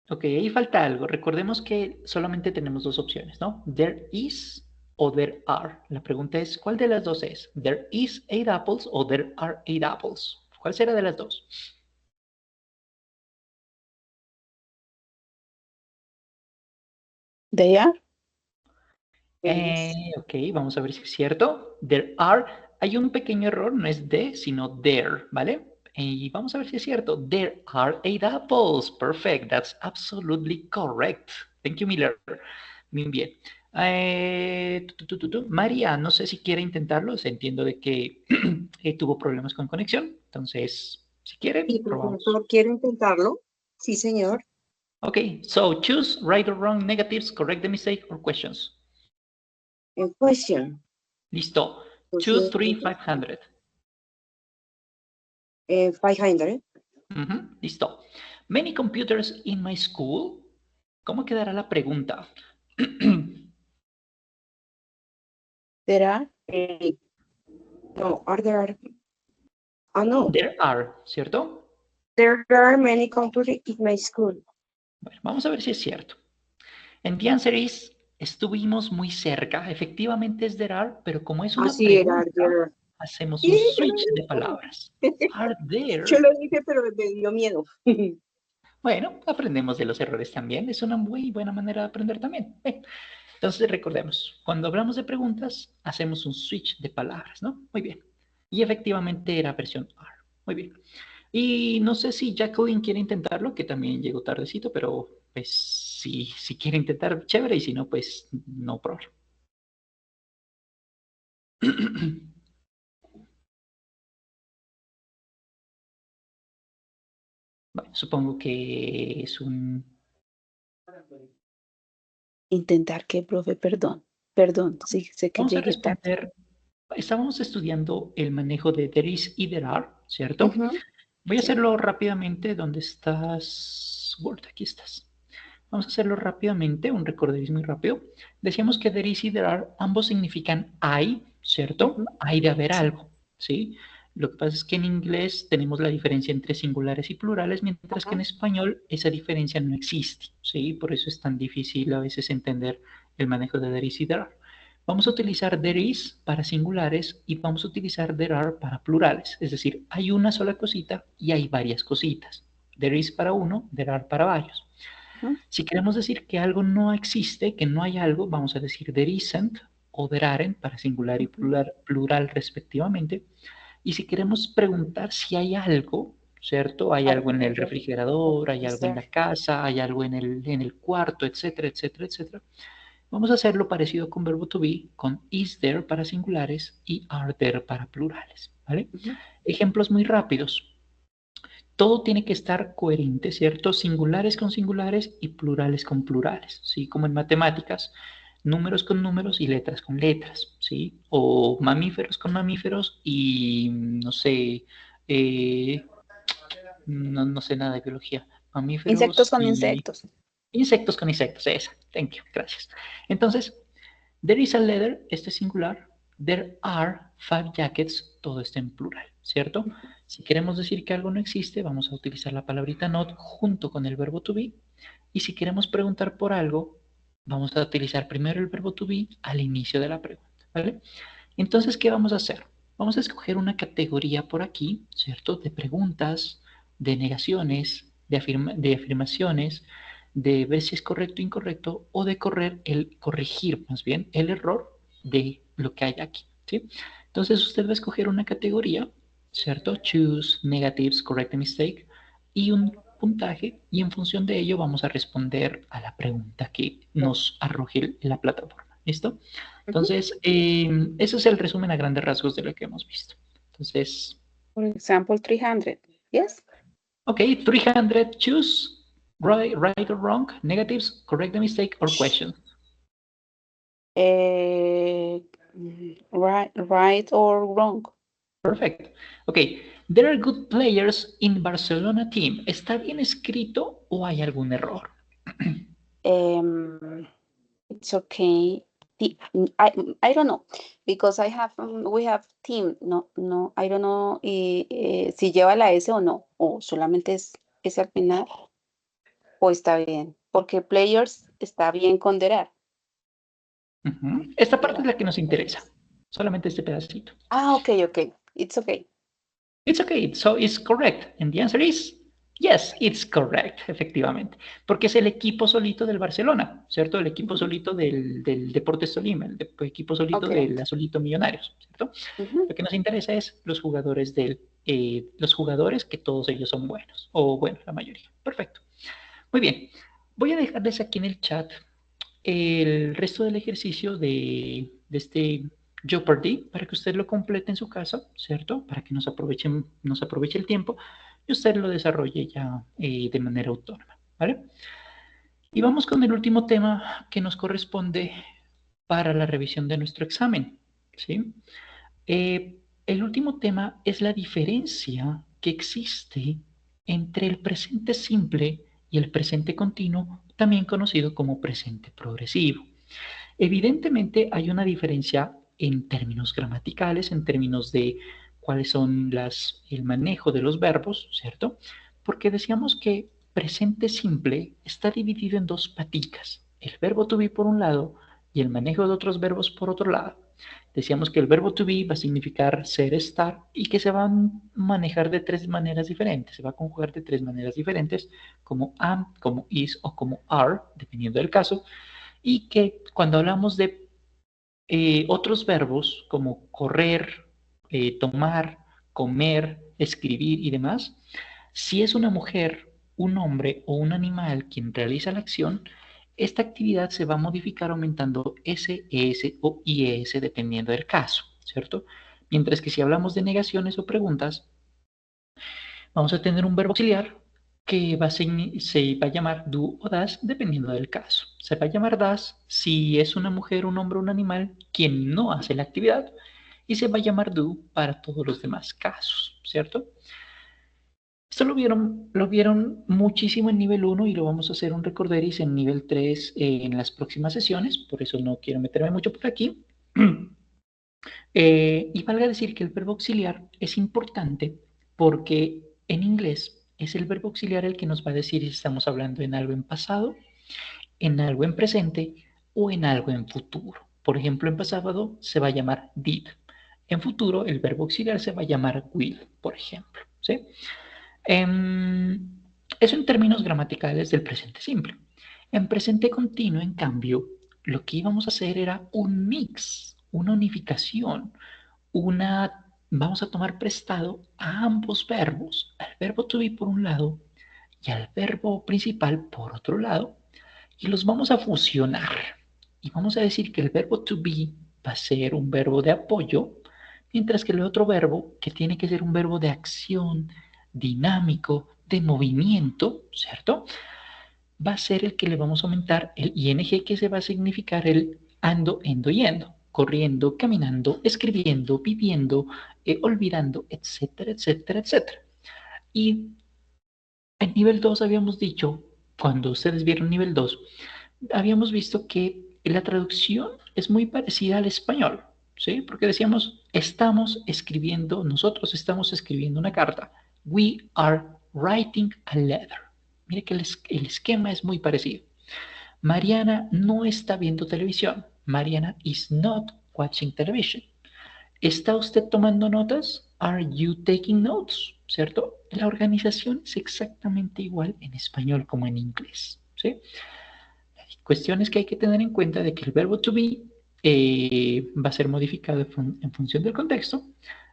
Ok, ahí falta algo. Recordemos que solamente tenemos dos opciones, ¿no? There is o there are. La pregunta es, ¿cuál de las dos es? There is 8 apples o there are 8 apples. ¿Cuál será de las dos? They are. Ok, vamos a ver si es cierto. There are. Hay un pequeño error, no es de, sino there, ¿vale? Y vamos a ver si es cierto. There are 8 apples. Perfect. That's absolutely correct. Thank you, Miller. Muy bien. María, no sé si quiere intentarlo. Entiendo de que tuvo problemas con conexión. Entonces, si quiere, Sí, probamos. profesor, quiero intentarlo. Sí, señor. Okay, so choose right or wrong, negatives, correct the mistake, or questions. A question. Listo. 2, 3, 500. 500. Listo. Many computers in my school. ¿Cómo quedará la pregunta? There are. No, are there? No. There are, ¿cierto? There are many computers in my school. Bueno, vamos a ver si es cierto. And the answer is, estuvimos muy cerca. Efectivamente es there are, pero como es una Así pregunta, era, there. hacemos Sí, un yo lo switch de dije. palabras. Are there? Yo lo dije, pero me dio miedo. Bueno, aprendemos de los errores también. Es una muy buena manera de aprender también. Entonces, recordemos, cuando hablamos de preguntas, hacemos un switch de palabras, ¿no? Muy bien. Y efectivamente era versión R. Muy bien. Y no sé si Jacqueline quiere intentarlo, que también llegó tardecito, pero pues si quiere intentar, chévere, y si no, pues no problema. Bueno, supongo que es un... Intentar que, profe, perdón. Perdón, sí, sé que Vamos a llegué tarde. responder. Estábamos estudiando el manejo de there is y there are, ¿cierto? Ujú, Voy a sí. hacerlo rápidamente. ¿Dónde estás? Word, aquí estás. Vamos a hacerlo rápidamente, un recorderis muy rápido. Decíamos que there is y there are ambos significan hay, ¿cierto? Ujú, Hay de haber sí. algo, ¿sí? Lo que pasa es que en inglés tenemos la diferencia entre singulares y plurales, mientras que Ajá, en español esa diferencia no existe, ¿sí? Por eso es tan difícil a veces entender el manejo de there is y there are. Vamos a utilizar there is para singulares y vamos a utilizar there are para plurales. Es decir, hay una sola cosita y hay varias cositas. There is para uno, there are para varios. ujú, Si queremos decir que algo no existe, que no hay algo, vamos a decir there isn't o there aren't para singular y ujú. plural respectivamente. Y si queremos preguntar si hay algo, ¿cierto? Hay Are algo en el there? refrigerador, hay Is algo en there? la casa, hay algo en el cuarto, etcétera, etcétera, etcétera. Vamos a hacerlo parecido con verbo to be, con is there para singulares y are there para plurales, ¿vale? Ujú, Ejemplos muy rápidos. Todo tiene que estar coherente, ¿cierto? Singulares con singulares y plurales con plurales, ¿sí? Como en matemáticas, números con números y letras con letras, ¿sí? O mamíferos con mamíferos y, no sé, eh, no sé nada de biología. Insectos Mamíferos con y insectos. insectos con insectos, esa. Thank you, gracias. Entonces, there is a letter, este es singular. There are 5 jackets, todo está en plural, ¿cierto? Ujú, Si queremos decir que algo no existe, vamos a utilizar la palabrita not junto con el verbo to be. Y si queremos preguntar por algo, vamos a utilizar primero el verbo to be al inicio de la pregunta, ¿vale? Entonces, ¿qué vamos a hacer? Vamos a escoger una categoría por aquí, ¿cierto? De preguntas, de negaciones, de afirmaciones, de ver si es correcto o incorrecto, o de corregir más bien el error de lo que hay aquí, ¿sí? Entonces usted va a escoger una categoría, ¿cierto? Choose, negatives, correct and mistake, y un puntaje, y en función de ello vamos a responder a la pregunta que nos arroje la plataforma, ¿listo? ujú. Entonces, ese es el resumen a grandes rasgos de lo que hemos visto. Entonces, For example, 300. Yes. ok, 300, choose, right or wrong, negatives, correct the mistake, or question. Right or wrong. Perfect. Ok, there are good players in Barcelona team. ¿Está bien escrito o hay algún error? It's okay. I don't know because we have team. No, no, I don't know si lleva la S o no, o solamente es S al final, o está bien, porque players está bien con there are. Esta There parte es are la que nos interesa. players. Solamente este pedacito. Okay. It's okay. It's okay, so it's correct. And the answer is yes, it's correct, efectivamente. Porque es el equipo solito del Barcelona, ¿cierto? El equipo Ujú, solito del Deportes Tolima, el equipo solito okay. del Azulito Millonarios, ¿cierto? Ujú, Lo que nos interesa es los jugadores que todos ellos son buenos, o bueno, la mayoría. Perfecto. Muy bien. Voy a dejarles aquí en el chat el resto del ejercicio de este Jeopardy para que usted lo complete en su casa, ¿cierto? Para que nos aproveche el tiempo y usted lo desarrolle ya de manera autónoma, ¿vale? Y vamos con el último tema que nos corresponde para la revisión de nuestro examen, ¿sí? El último tema es la diferencia que existe entre el presente simple y el presente continuo, también conocido como presente progresivo. Evidentemente hay una diferencia en términos gramaticales, en términos de cuáles son el manejo de los verbos, ¿cierto? Porque decíamos que presente simple está dividido en dos paticas, el verbo to be por un lado y el manejo de otros verbos por otro lado. Decíamos que el verbo to be va a significar ser, estar, y que se va a manejar de tres maneras diferentes. Se va a conjugar de tres maneras diferentes, como am, como is o como are, dependiendo del caso. Y que cuando hablamos de otros verbos, como correr, tomar, comer, escribir y demás, si es una mujer, un hombre o un animal quien realiza la acción, esta actividad se va a modificar aumentando S, ES o IES dependiendo del caso, ¿cierto? Mientras que si hablamos de negaciones o preguntas, vamos a tener un verbo auxiliar que se va a llamar do o das dependiendo del caso. Se va a llamar das si es una mujer, un hombre o un animal quien no hace la actividad, y se va a llamar do para todos los demás casos, ¿cierto? Esto lo vieron muchísimo en nivel 1 y lo vamos a hacer un recorderis en nivel 3 en las próximas sesiones, por eso no quiero meterme mucho por aquí. Y valga decir que el verbo auxiliar es importante porque en inglés es el verbo auxiliar el que nos va a decir si estamos hablando en algo en pasado, en algo en presente o en algo en futuro. Por ejemplo, en pasado se va a llamar did. En futuro el verbo auxiliar se va a llamar will, por ejemplo. ¿Sí? Eso en términos gramaticales del presente simple. En presente continuo, en cambio, lo que íbamos a hacer era un mix, una unificación, vamos a tomar prestado a ambos verbos, al verbo to be por un lado y al verbo principal por otro lado, y los vamos a fusionar. Y vamos a decir que el verbo to be va a ser un verbo de apoyo, mientras que el otro verbo, que tiene que ser un verbo de acción, dinámico, de movimiento, ¿cierto? Va a ser el que le vamos a aumentar el ing, que se va a significar el ando, endo, yendo, corriendo, caminando, escribiendo, viviendo, olvidando, etcétera, etcétera, etcétera. Y en nivel 2 habíamos dicho, cuando ustedes vieron nivel 2, habíamos visto que la traducción es muy parecida al español, ¿sí? Porque decíamos, nosotros estamos escribiendo una carta. We are writing a letter. Mire que el esquema es muy parecido. Mariana no está viendo televisión. Mariana is not watching television. ¿Está usted tomando notas? Are you taking notes? ¿Cierto? La organización es exactamente igual en español como en inglés, ¿sí? Cuestiones que hay que tener en cuenta de que el verbo to be va a ser modificado en función del contexto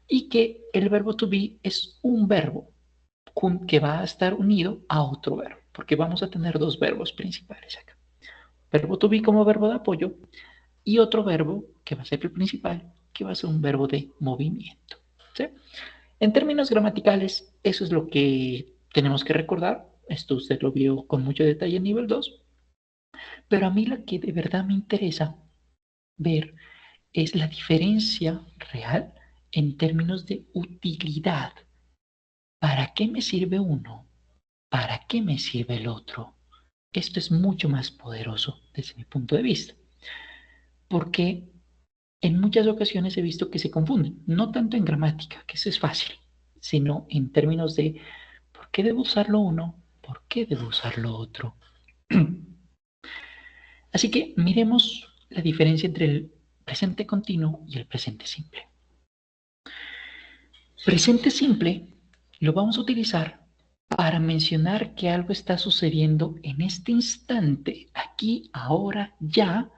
y que el verbo to be es un verbo que va a estar unido a otro verbo, porque vamos a tener dos verbos principales acá. Verbo to be como verbo de apoyo y otro verbo que va a ser el principal, que va a ser un verbo de movimiento, ¿sí? En términos gramaticales, eso es lo que tenemos que recordar. Esto usted lo vio con mucho detalle en nivel 2. Pero a mí lo que de verdad me interesa ver es la diferencia real en términos de utilidad. ¿Para qué me sirve uno? ¿Para qué me sirve el otro? Esto es mucho más poderoso desde mi punto de vista, porque en muchas ocasiones he visto que se confunden, no tanto en gramática, que eso es fácil, sino en términos de ¿por qué debo usarlo uno? ¿Por qué debo usarlo otro? Así que miremos la diferencia entre el presente continuo y el presente simple. Presente simple lo vamos a utilizar para mencionar que algo está sucediendo en este instante, aquí, ahora, ya,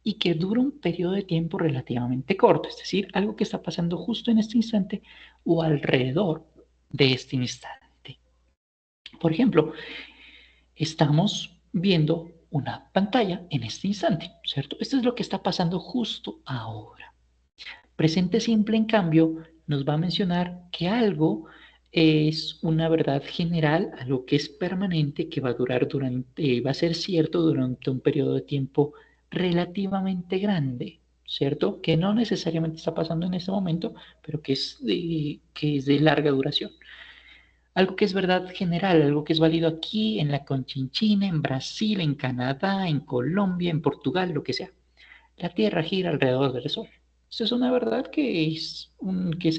y que dura un periodo de tiempo relativamente corto, es decir, algo que está pasando justo en este instante o alrededor de este instante. Por ejemplo, estamos viendo una pantalla en este instante, ¿cierto? Esto es lo que está pasando justo ahora. Presente simple, en cambio, nos va a mencionar que algo es una verdad general, algo que es permanente, que va a durar va a ser cierto durante un periodo de tiempo relativamente grande, ¿cierto? Que no necesariamente está pasando en este momento, pero que es de larga duración. Algo que es verdad general, algo que es válido aquí, en la Conchinchina, en Brasil, en Canadá, en Colombia, en Portugal, lo que sea. La Tierra gira alrededor del Sol. Eso es una verdad que es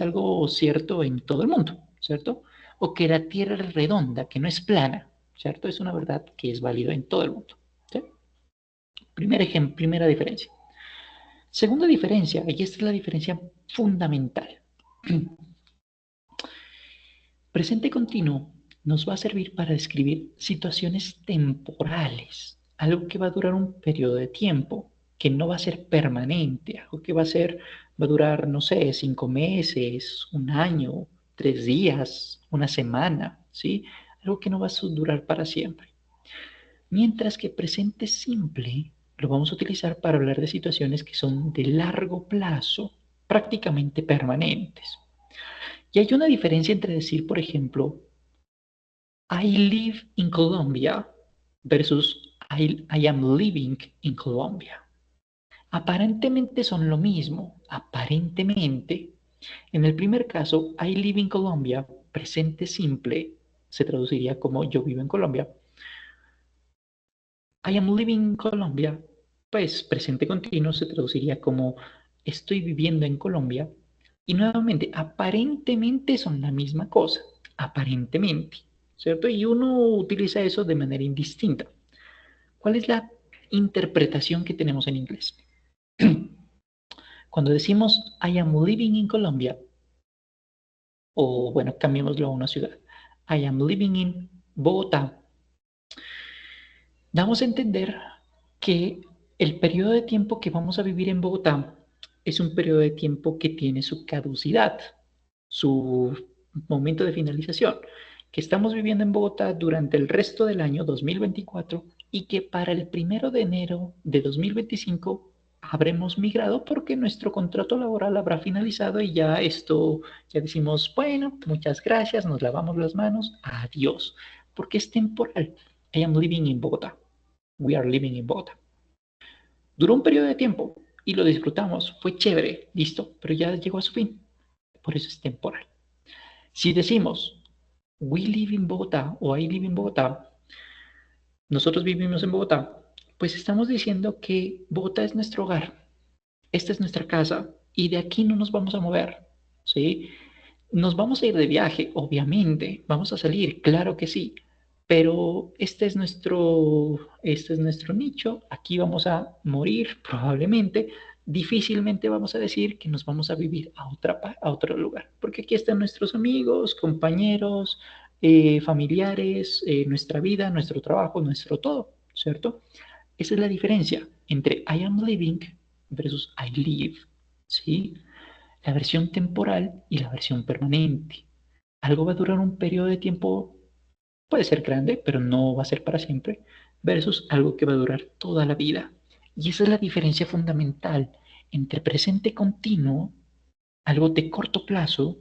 algo cierto en todo el mundo, ¿cierto? O que la Tierra es redonda, que no es plana, ¿cierto? Es una verdad que es válida en todo el mundo. ¿Sí? Primer ejemplo, primera diferencia. Segunda diferencia, y esta es la diferencia fundamental. Presente continuo nos va a servir para describir situaciones temporales, algo que va a durar un periodo de tiempo, que no va a ser permanente, algo que va a durar, no sé, 5 meses, un año, 3 días, una semana, ¿sí? Algo que no va a durar para siempre. Mientras que presente simple lo vamos a utilizar para hablar de situaciones que son de largo plazo, prácticamente permanentes. Y hay una diferencia entre decir, por ejemplo, I live in Colombia versus I am living in Colombia. Aparentemente son lo mismo, aparentemente. En el primer caso, I live in Colombia, presente simple, se traduciría como yo vivo en Colombia. I am living in Colombia, pues presente continuo se traduciría como estoy viviendo en Colombia. Y nuevamente, aparentemente son la misma cosa, aparentemente, ¿cierto? Y uno utiliza eso de manera indistinta. ¿Cuál es la interpretación que tenemos en inglés? Cuando decimos I am living in Colombia, o bueno, cambiémoslo a una ciudad, I am living in Bogotá, damos a entender que el periodo de tiempo que vamos a vivir en Bogotá es un periodo de tiempo que tiene su caducidad, su momento de finalización, que estamos viviendo en Bogotá durante el resto del año 2024 y que para el 1 de enero de 2025 habremos migrado porque nuestro contrato laboral habrá finalizado y ya esto, ya decimos, bueno, muchas gracias, nos lavamos las manos, adiós, porque es temporal. I am living in Bogotá. We are living in Bogotá. Duró un periodo de tiempo y lo disfrutamos, fue chévere, listo, pero ya llegó a su fin. Por eso es temporal. Si decimos we live in Bogotá o I live in Bogotá, nosotros vivimos en Bogotá, pues estamos diciendo que Bogotá es nuestro hogar, esta es nuestra casa y de aquí no nos vamos a mover, ¿sí? Nos vamos a ir de viaje, obviamente, vamos a salir, claro que sí, pero este es nuestro nicho, aquí vamos a morir probablemente, difícilmente vamos a decir que nos vamos a vivir a otro lugar, porque aquí están nuestros amigos, compañeros, familiares, nuestra vida, nuestro trabajo, nuestro todo, ¿cierto? Esa es la diferencia entre I am living versus I live, ¿sí? La versión temporal y la versión permanente. Algo va a durar un periodo de tiempo, puede ser grande, pero no va a ser para siempre, versus algo que va a durar toda la vida. Y esa es la diferencia fundamental entre presente continuo, algo de corto plazo,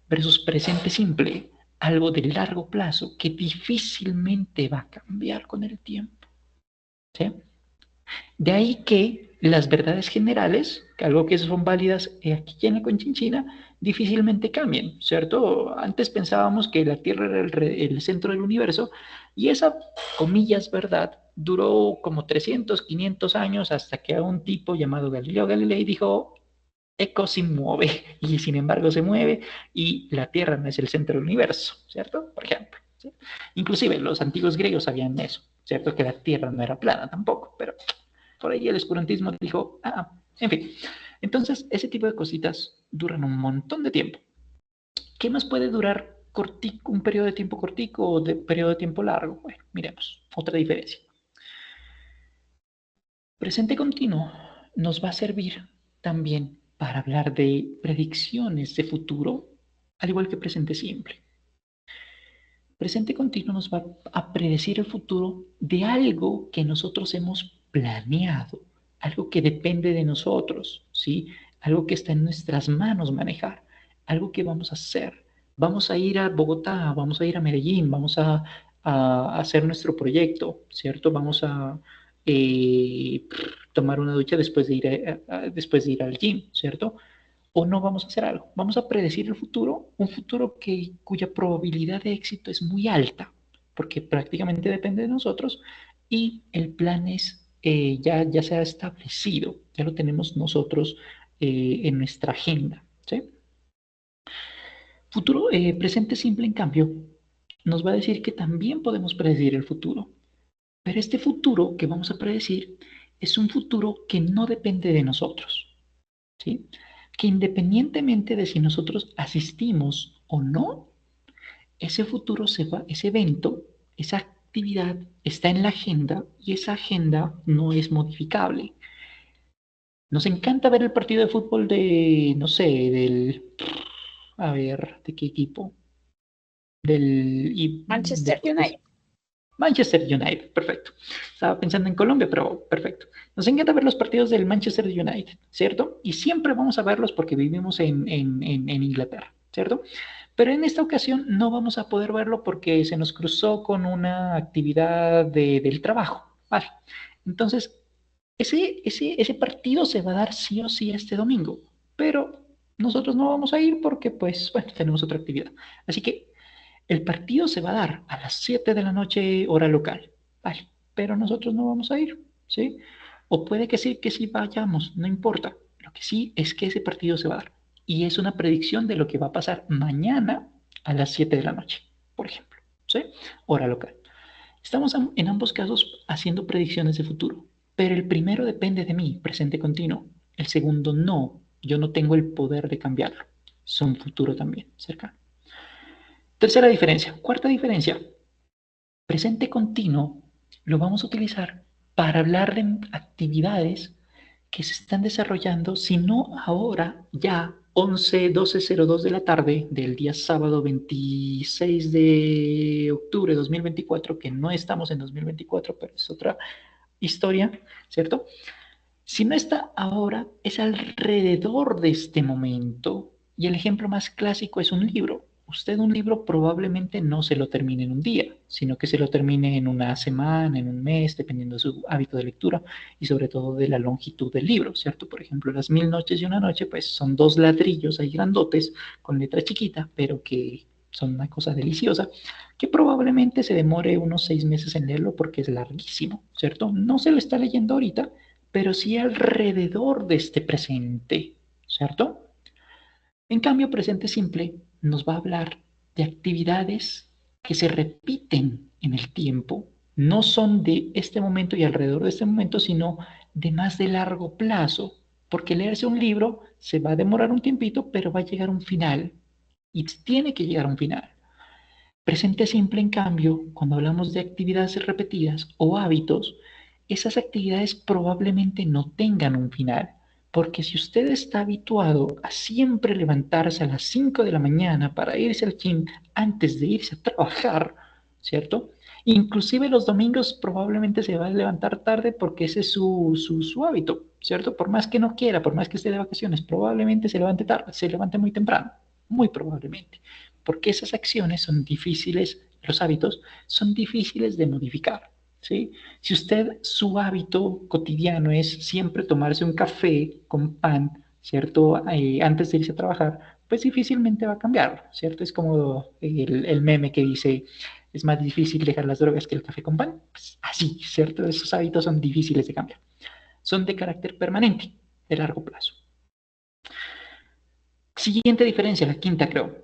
versus presente simple, algo de largo plazo que difícilmente va a cambiar con el tiempo. ¿Sí? De ahí que las verdades generales, algo que son válidas aquí en la Conchinchina, difícilmente cambien, ¿cierto? Antes pensábamos que la Tierra era el centro del universo y esa, comillas, verdad, duró como 300, 500 años hasta que un tipo llamado Galileo Galilei dijo, Eco se mueve y sin embargo se mueve y la Tierra no es el centro del universo, ¿cierto? Por ejemplo. ¿Sí? Inclusive los antiguos griegos sabían eso, ¿cierto? Que la Tierra no era plana tampoco, pero por ahí el oscurantismo dijo, en fin. Entonces, ese tipo de cositas duran un montón de tiempo. ¿Qué más puede durar cortico, un periodo de tiempo cortico o de periodo de tiempo largo? Bueno, miremos, otra diferencia. Presente continuo nos va a servir también para hablar de predicciones de futuro, al igual que presente simple. Presente continuo nos va a predecir el futuro de algo que nosotros hemos planeado, algo que depende de nosotros, ¿sí? Algo que está en nuestras manos manejar, algo que vamos a hacer. Vamos a ir a Bogotá, vamos a ir a Medellín, vamos a hacer nuestro proyecto, ¿cierto? Vamos a tomar una ducha después después de ir al gym, ¿cierto? O no vamos a hacer algo. Vamos a predecir el futuro, un futuro cuya probabilidad de éxito es muy alta, porque prácticamente depende de nosotros y el plan ya se ha establecido, ya lo tenemos nosotros en nuestra agenda. ¿Sí? Futuro, presente simple, en cambio, nos va a decir que también podemos predecir el futuro, pero este futuro que vamos a predecir es un futuro que no depende de nosotros. ¿sí? Que independientemente de si nosotros asistimos o no, ese futuro se va, ese evento, esa actividad está en la agenda y esa agenda no es modificable. Nos encanta ver el partido de fútbol de, no sé, a ver, ¿de qué equipo? Manchester United. Manchester United, perfecto. Estaba pensando en Colombia, pero perfecto. Nos encanta ver los partidos del Manchester United, ¿cierto? Y siempre vamos a verlos porque vivimos en Inglaterra, ¿cierto? Pero en esta ocasión no vamos a poder verlo porque se nos cruzó con una actividad del trabajo, ¿vale? Entonces, ese partido se va a dar sí o sí este domingo, pero nosotros no vamos a ir porque, pues, bueno, tenemos otra actividad. Así que el partido se va a dar a las 7 de la noche hora local, ¿vale? Pero nosotros no vamos a ir, ¿sí? O puede que sí vayamos, no importa. Lo que sí es que ese partido se va a dar. Y es una predicción de lo que va a pasar mañana a las 7 de la noche, por ejemplo, ¿sí? Hora local. Estamos en ambos casos haciendo predicciones de futuro, pero el primero depende de mí, presente continuo. El segundo no, yo no tengo el poder de cambiarlo. Es un futuro también cercano. Tercera diferencia. Cuarta diferencia. Presente continuo lo vamos a utilizar para hablar de actividades que se están desarrollando, si no ahora, ya 11:12:02 de la tarde del día sábado 26 de octubre de 2024, que no estamos en 2024, pero es otra historia, ¿cierto? Si no está ahora, es alrededor de este momento. Y el ejemplo más clásico es un libro. Usted un libro probablemente no se lo termine en un día, sino que se lo termine en una semana, en un mes, dependiendo de su hábito de lectura y sobre todo de la longitud del libro, ¿cierto? Por ejemplo, Las 1000 noches y una noche, pues son 2 ladrillos ahí grandotes con letra chiquita, pero que son una cosa deliciosa, que probablemente se demore unos 6 meses en leerlo porque es larguísimo, ¿cierto? No se lo está leyendo ahorita, pero sí alrededor de este presente, ¿cierto? En cambio, presente simple nos va a hablar de actividades que se repiten en el tiempo, no son de este momento y alrededor de este momento, sino de más de largo plazo, porque leerse un libro se va a demorar un tiempito, pero va a llegar a un final y tiene que llegar a un final. Presente simple, en cambio, cuando hablamos de actividades repetidas o hábitos, esas actividades probablemente no tengan un final, porque si usted está habituado a siempre levantarse a las 5 de la mañana para irse al gym antes de irse a trabajar, ¿cierto? Inclusive los domingos probablemente se va a levantar tarde porque ese es su hábito, ¿cierto? Por más que no quiera, por más que esté de vacaciones, probablemente se levante tarde, se levante muy temprano, muy probablemente porque esas acciones son difíciles, los hábitos son difíciles de modificar. ¿Sí? Si usted, su hábito cotidiano es siempre tomarse un café con pan, ¿cierto? Antes de irse a trabajar, pues difícilmente va a cambiarlo, ¿cierto? Es como el meme que dice, es más difícil dejar las drogas que el café con pan. Pues así, ¿cierto? Esos hábitos son difíciles de cambiar. Son de carácter permanente, de largo plazo. Siguiente diferencia, la quinta creo.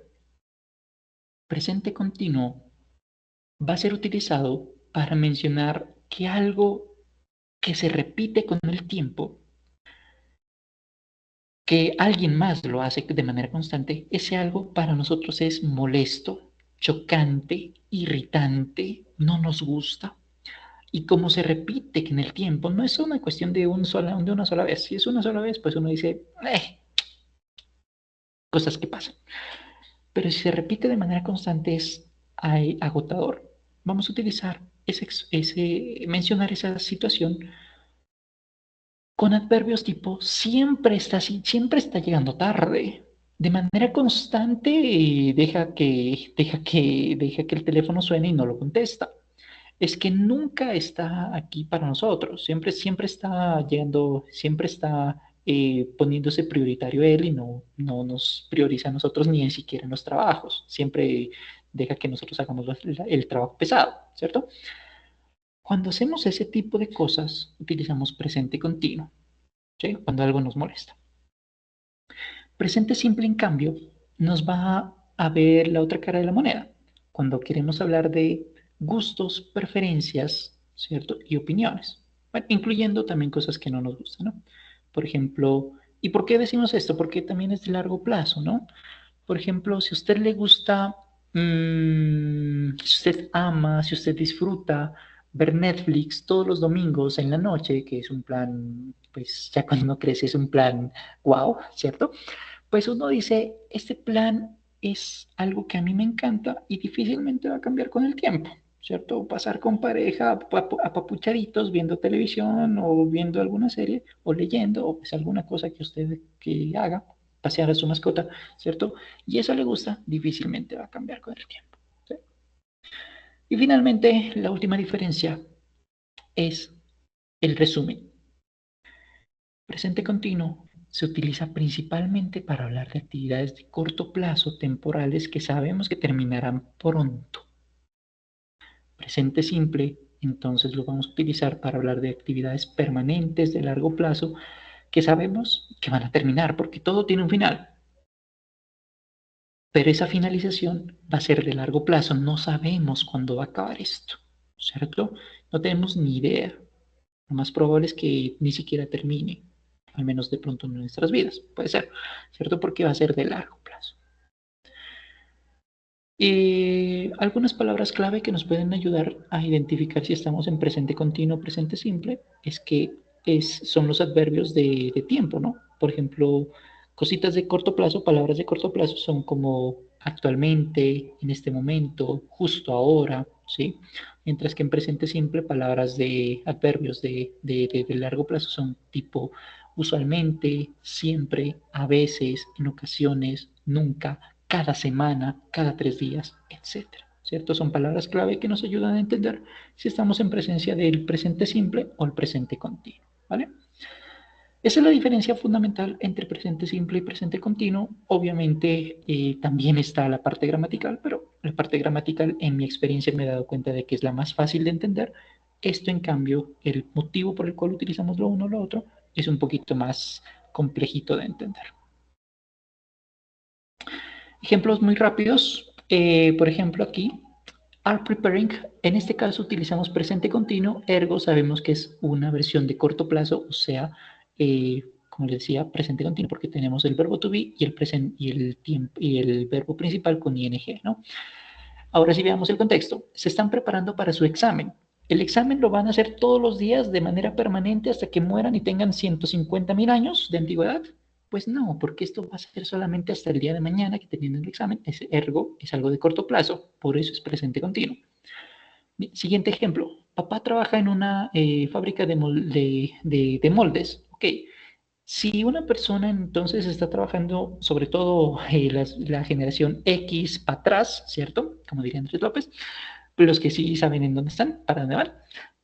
Presente continuo va a ser utilizado para mencionar que algo que se repite con el tiempo, que alguien más lo hace de manera constante, ese algo para nosotros es molesto, chocante, irritante, no nos gusta. Y como se repite en el tiempo, no es una cuestión de una sola vez. Si es una sola vez, pues uno dice, cosas que pasan. Pero si se repite de manera constante es agotador. Vamos a utilizar mencionar esa situación con adverbios tipo siempre está llegando tarde. De manera constante deja que el teléfono suene y no lo contesta. Es que nunca está aquí para nosotros. Siempre está llegando, siempre está poniéndose prioritario él y no nos prioriza a nosotros ni siquiera en los trabajos. Siempre deja que nosotros hagamos el trabajo pesado, ¿cierto? Cuando hacemos ese tipo de cosas, utilizamos presente continuo, ¿sí? Cuando algo nos molesta. Presente simple, en cambio, nos va a ver la otra cara de la moneda. Cuando queremos hablar de gustos, preferencias, ¿cierto? Y opiniones. Bueno, incluyendo también cosas que no nos gustan, ¿no? Por ejemplo, ¿Y por qué decimos esto? Porque también es de largo plazo, ¿no? Por ejemplo, si a usted le gusta, si usted ama, si usted disfruta ver Netflix todos los domingos en la noche, que es un plan, pues ya cuando uno crece es un plan wow, ¿cierto? Pues uno dice, este plan es algo que a mí me encanta y difícilmente va a cambiar con el tiempo, ¿cierto? Pasar con pareja a papucharitos viendo televisión o viendo alguna serie o leyendo o pues alguna cosa que usted que haga, pasear a su mascota, ¿cierto? Y eso le gusta, difícilmente va a cambiar con el tiempo. ¿Sí? Y finalmente, la última diferencia es el resumen. Presente continuo se utiliza principalmente para hablar de actividades de corto plazo temporales que sabemos que terminarán pronto. Presente simple, entonces lo vamos a utilizar para hablar de actividades permanentes de largo plazo que sabemos que van a terminar porque todo tiene un final. Pero esa finalización va a ser de largo plazo, no sabemos cuándo va a acabar esto, ¿cierto? No tenemos ni idea. Lo más probable es que ni siquiera termine, al menos de pronto en nuestras vidas. Puede ser, ¿cierto? Porque va a ser de largo plazo. Algunas palabras clave que nos pueden ayudar a identificar si estamos en presente continuo o presente simple es que son los adverbios de tiempo, ¿no? Por ejemplo, cositas de corto plazo, palabras de corto plazo son como actualmente, en este momento, justo ahora, ¿sí? Mientras que en presente simple, palabras de adverbios de largo plazo son tipo usualmente, siempre, a veces, en ocasiones, nunca, cada semana, cada 3 días, etcétera. ¿Cierto? Son palabras clave que nos ayudan a entender si estamos en presencia del presente simple o el presente continuo. ¿Vale? Esa es la diferencia fundamental entre presente simple y presente continuo. Obviamente también está la parte gramatical, pero la parte gramatical en mi experiencia me he dado cuenta de que es la más fácil de entender. Esto, en cambio, el motivo por el cual utilizamos lo uno o lo otro es un poquito más complejito de entender. Ejemplos muy rápidos. Por ejemplo, aquí, are preparing. En este caso utilizamos presente continuo, ergo sabemos que es una versión de corto plazo, o sea, como les decía, presente continuo, porque tenemos el verbo to be y el, tiempo, y el verbo principal con ing, ¿no? Ahora sí veamos el contexto. Se están preparando para su examen. El examen lo van a hacer todos los días de manera permanente hasta que mueran y tengan 150.000 años de antigüedad. Pues no, porque esto va a ser solamente hasta el día de mañana que terminen el examen. Ese ergo es algo de corto plazo, por eso es presente continuo. Siguiente ejemplo. Papá trabaja en una fábrica de moldes. Ok. Si una persona entonces está trabajando, sobre todo la generación X para atrás, ¿cierto? Como diría Andrés López, los que sí saben en dónde están, para dónde van,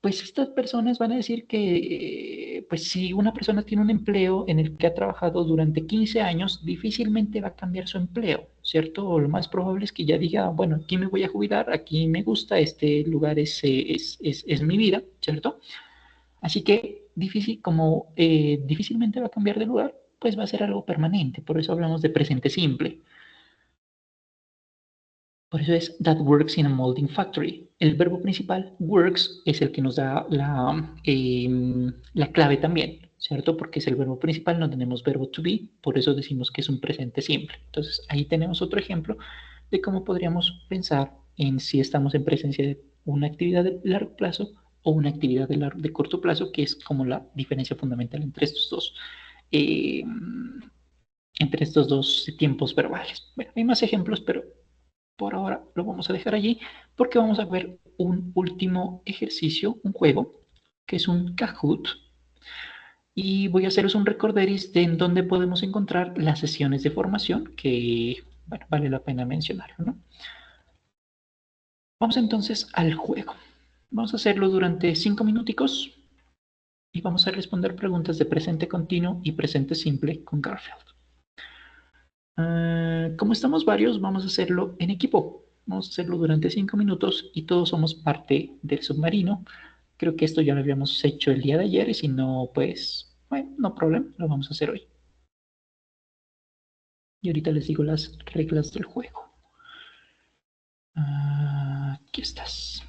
pues estas personas van a decir que, pues si una persona tiene un empleo en el que ha trabajado durante 15 años, difícilmente va a cambiar su empleo, ¿cierto? O lo más probable es que ya diga, bueno, aquí me voy a jubilar, aquí me gusta, este lugar es mi vida, ¿cierto? Así que difícilmente va a cambiar de lugar, pues va a ser algo permanente, por eso hablamos de presente simple. Por eso es that works in a molding factory. El verbo principal, works, es el que nos da la clave también, ¿cierto? Porque es el verbo principal, no tenemos verbo to be, por eso decimos que es un presente simple. Entonces, ahí tenemos otro ejemplo de cómo podríamos pensar en si estamos en presencia de una actividad de largo plazo o una actividad de corto plazo, que es como la diferencia fundamental eh, entre estos dos tiempos verbales. Bueno, hay más ejemplos, pero por ahora lo vamos a dejar allí porque vamos a ver un último ejercicio, un juego, que es un Kahoot. Y voy a haceros un recorderis de en dónde podemos encontrar las sesiones de formación, que bueno, vale la pena mencionarlo, ¿no? Vamos entonces al juego. Vamos a hacerlo durante 5 minuticos y vamos a responder preguntas de presente continuo y presente simple con Garfield. Como estamos varios, vamos a hacerlo en equipo. Vamos a hacerlo durante 5 minutos y todos somos parte del submarino. Creo que esto ya lo habíamos hecho el día de ayer y si no, pues, bueno, no problema, lo vamos a hacer hoy. Y ahorita les digo las reglas del juego. Aquí estás.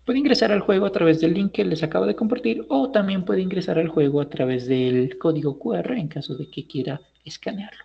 Puede ingresar al juego a través del link que les acabo de compartir o también puede ingresar al juego a través del código QR en caso de que quiera escanearlo.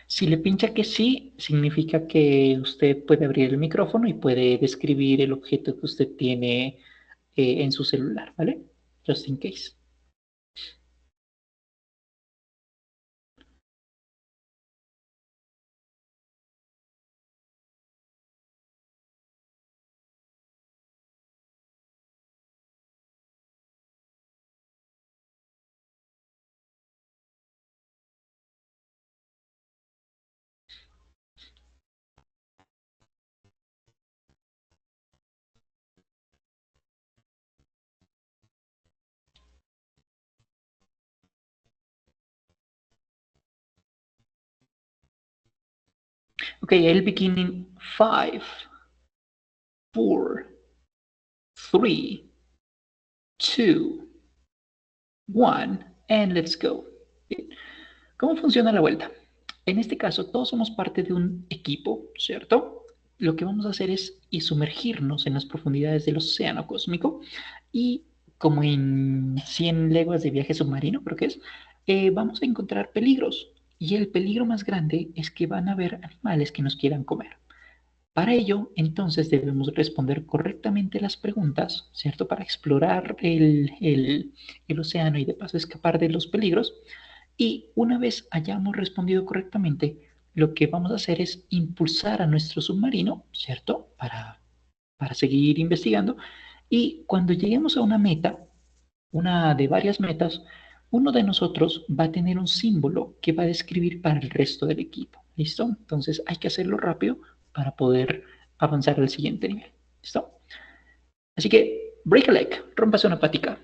Si le pincha que sí, significa que usted puede abrir el micrófono y puede describir el objeto que usted tiene en su celular, ¿vale? Just in case. Okay, I'll begin in 5, 4, 3, 2, 1, and let's go. Bien. ¿Cómo funciona la vuelta? En este caso, todos somos parte de un equipo, ¿cierto? Lo que vamos a hacer es sumergirnos en las profundidades del océano cósmico y como en 100 leguas de viaje submarino, creo que es, vamos a encontrar peligros. Y el peligro más grande es que van a haber animales que nos quieran comer. Para ello, entonces debemos responder correctamente las preguntas, ¿cierto? Para explorar el océano y de paso escapar de los peligros. Y una vez hayamos respondido correctamente, lo que vamos a hacer es impulsar a nuestro submarino, ¿cierto? Para seguir investigando. Y cuando lleguemos a una meta, una de varias metas, uno de nosotros va a tener un símbolo que va a describir para el resto del equipo. ¿Listo? Entonces hay que hacerlo rápido para poder avanzar al siguiente nivel. ¿Listo? Así que, break a leg, rómpase una patica.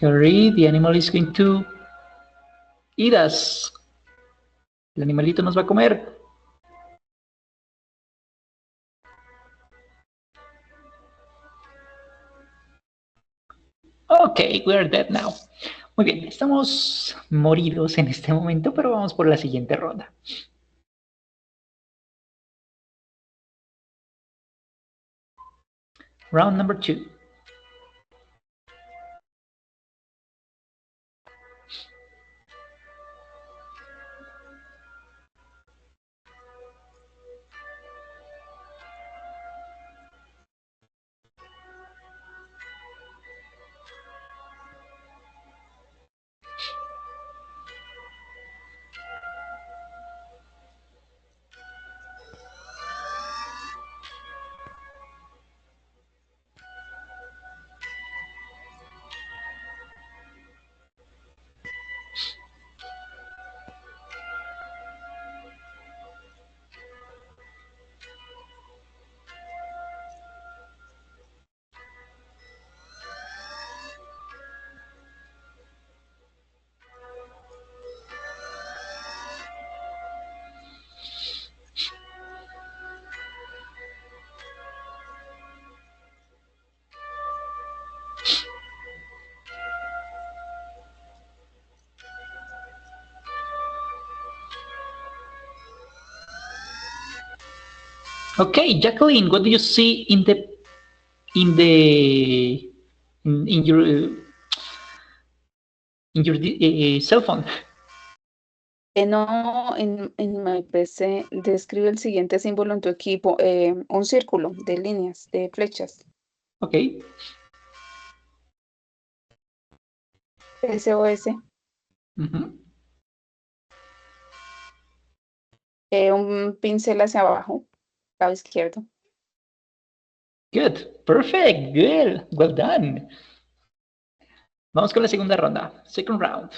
Carrie, the animal is going to eat us. El animalito nos va a comer. Ok, we're dead now. Muy bien, estamos moridos en este momento, pero vamos por la siguiente ronda. Round number 2. Okay, Jacqueline, what do you see in your cell phone? No, en mi PC describe el siguiente símbolo en tu equipo, un círculo de líneas, de flechas, Okay. SOS, Mhm. un pincel hacia abajo, lado izquierdo. Good. Perfect. Good. Well done. Vamos con la segunda ronda. Second round.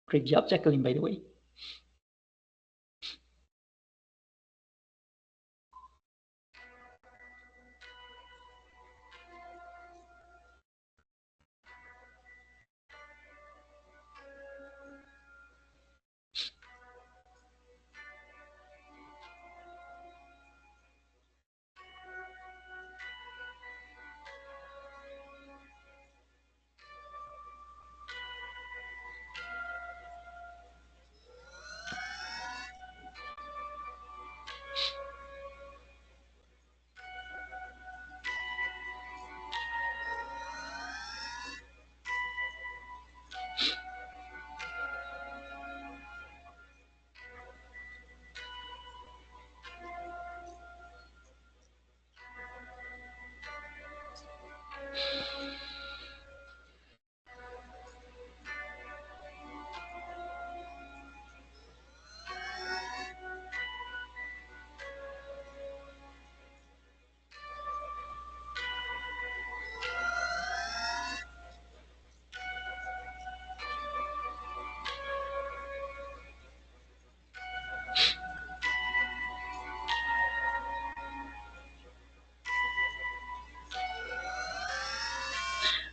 Great job, Jacqueline, by the way.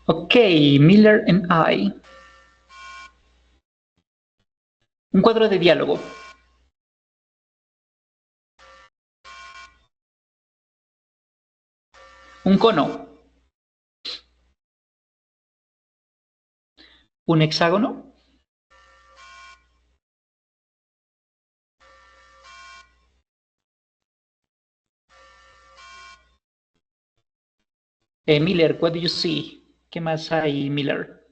Okay, Miller and I. Un cuadro de diálogo. Un cono. Un hexágono. Miller, what do you see? ¿Qué más hay, Miller?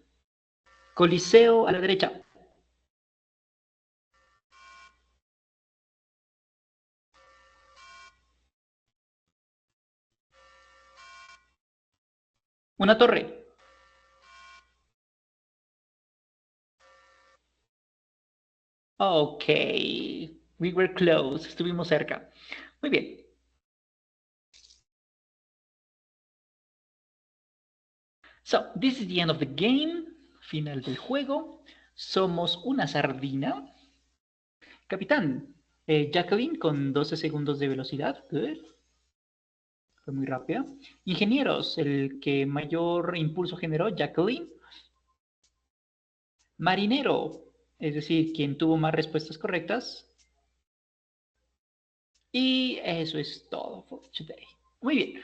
Coliseo a la derecha. Una torre. Ok. We were close. Estuvimos cerca. Muy bien. So, this is the end of the game. Final del juego. Somos una sardina. Capitán, Jacqueline con 12 segundos de velocidad. Good. Fue muy rápida. Ingenieros, el que mayor impulso generó, Jacqueline. Marinero, es decir, quien tuvo más respuestas correctas. Y eso es todo for today. Muy bien.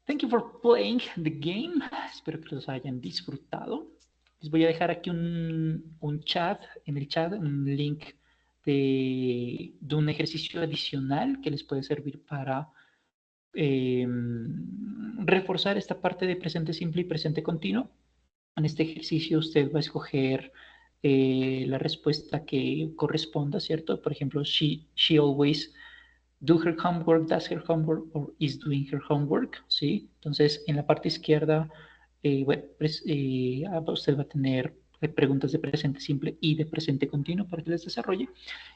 Thank you for playing the game. Espero que los hayan disfrutado. Les voy a dejar aquí un chat, en el chat, un link de un ejercicio adicional que les puede servir para reforzar esta parte de presente simple y presente continuo. En este ejercicio usted va a escoger la respuesta que corresponda, ¿cierto? Por ejemplo, she always do her homework, does her homework, or is doing her homework, ¿sí? Entonces, en la parte izquierda, bueno, usted va a tener preguntas de presente simple y de presente continuo para que las desarrolle.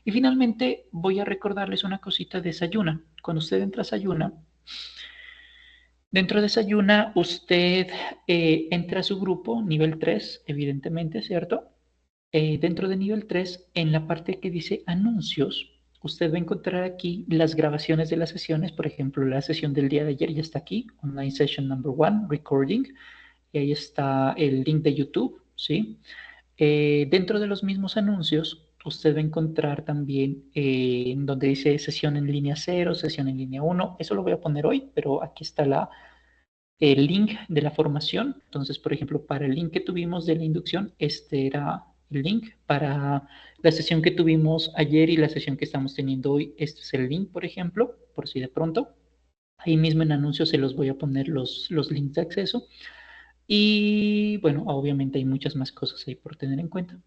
Y finalmente, voy a recordarles una cosita de Sayuna. Cuando usted entra a Sayuna, dentro de Sayuna, usted entra a su grupo, nivel 3, evidentemente, ¿cierto? Dentro de nivel 3, en la parte que dice anuncios, usted va a encontrar aquí las grabaciones de las sesiones. Por ejemplo, la sesión del día de ayer ya está aquí, Online Session Number 1, Recording. Y ahí está el link de YouTube, ¿sí? Dentro de los mismos anuncios, usted va a encontrar también en donde dice sesión en línea 0, sesión en línea 1. Eso lo voy a poner hoy, pero aquí está el link de la formación. Entonces, por ejemplo, para el link que tuvimos de la inducción, este era el link. Para la sesión que tuvimos ayer y la sesión que estamos teniendo hoy. Este es el link, por ejemplo, por si de pronto. Ahí mismo en anuncios se los voy a poner los links de acceso. Y bueno, obviamente hay muchas más cosas ahí por tener en cuenta.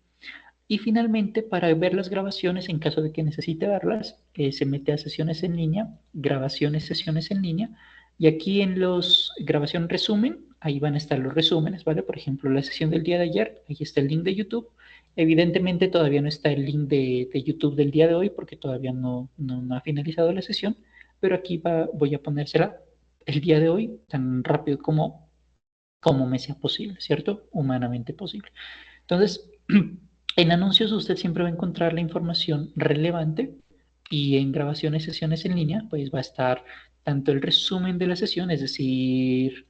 Y finalmente, para ver las grabaciones, en caso de que necesite verlas, se mete a sesiones en línea, grabaciones, sesiones en línea, y aquí en los grabación resumen, ahí van a estar los resúmenes, ¿vale? Por ejemplo, la sesión del día de ayer, ahí está el link de YouTube. Evidentemente todavía no está el link de YouTube del día de hoy porque todavía no ha finalizado la sesión, pero aquí voy a ponérsela el día de hoy tan rápido como me sea posible, ¿cierto? Humanamente posible. Entonces, en anuncios usted siempre va a encontrar la información relevante y en grabaciones, sesiones en línea, pues va a estar tanto el resumen de la sesión, es decir,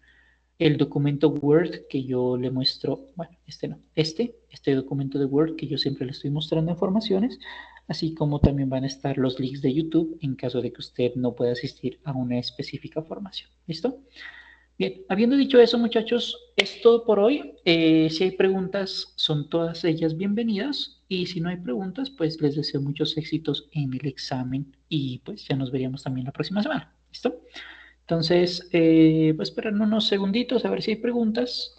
el documento Word que yo le muestro, bueno, este documento de Word que yo siempre le estoy mostrando informaciones, así como también van a estar los links de YouTube en caso de que usted no pueda asistir a una específica formación. ¿Listo? Bien, habiendo dicho eso, muchachos, es todo por hoy. Si hay preguntas, son todas ellas bienvenidas. Y si no hay preguntas, pues les deseo muchos éxitos en el examen y pues ya nos veríamos también la próxima semana. ¿Listo? Entonces, voy a esperar unos segunditos a ver si hay preguntas.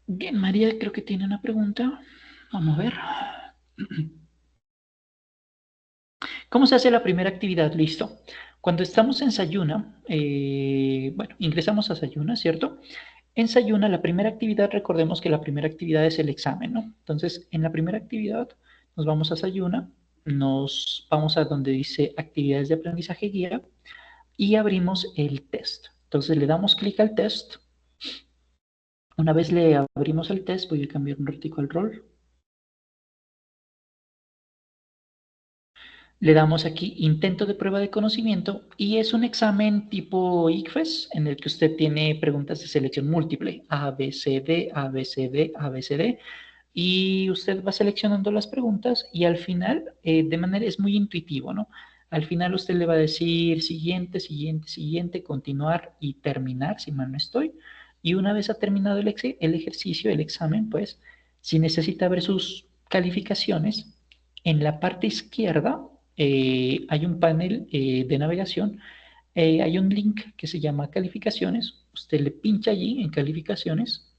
Bien, María creo que tiene una pregunta. Vamos a ver. ¿Cómo se hace la primera actividad? Listo. Cuando estamos en Sayuna, bueno, ingresamos a Sayuna, ¿cierto? En Sayuna, la primera actividad, recordemos que la primera actividad es el examen, ¿no? Entonces, en la primera actividad nos vamos a Sayuna, nos vamos a donde dice actividades de aprendizaje guía y abrimos el test. Entonces, le damos clic al test. Una vez le abrimos el test, voy a cambiar un ratico al rol. Le damos aquí intento de prueba de conocimiento y es un examen tipo ICFES en el que usted tiene preguntas de selección múltiple, A, B, C, D, A, B, C, D, A, B, C, D, y usted va seleccionando las preguntas y al final, de manera, es muy intuitivo, ¿no? Al final usted le va a decir siguiente, siguiente, siguiente, continuar y terminar, si mal no estoy. Y una vez ha terminado el ejercicio, el examen, pues, si necesita ver sus calificaciones, en la parte izquierda hay un panel de navegación, hay un link que se llama calificaciones, usted le pincha allí en calificaciones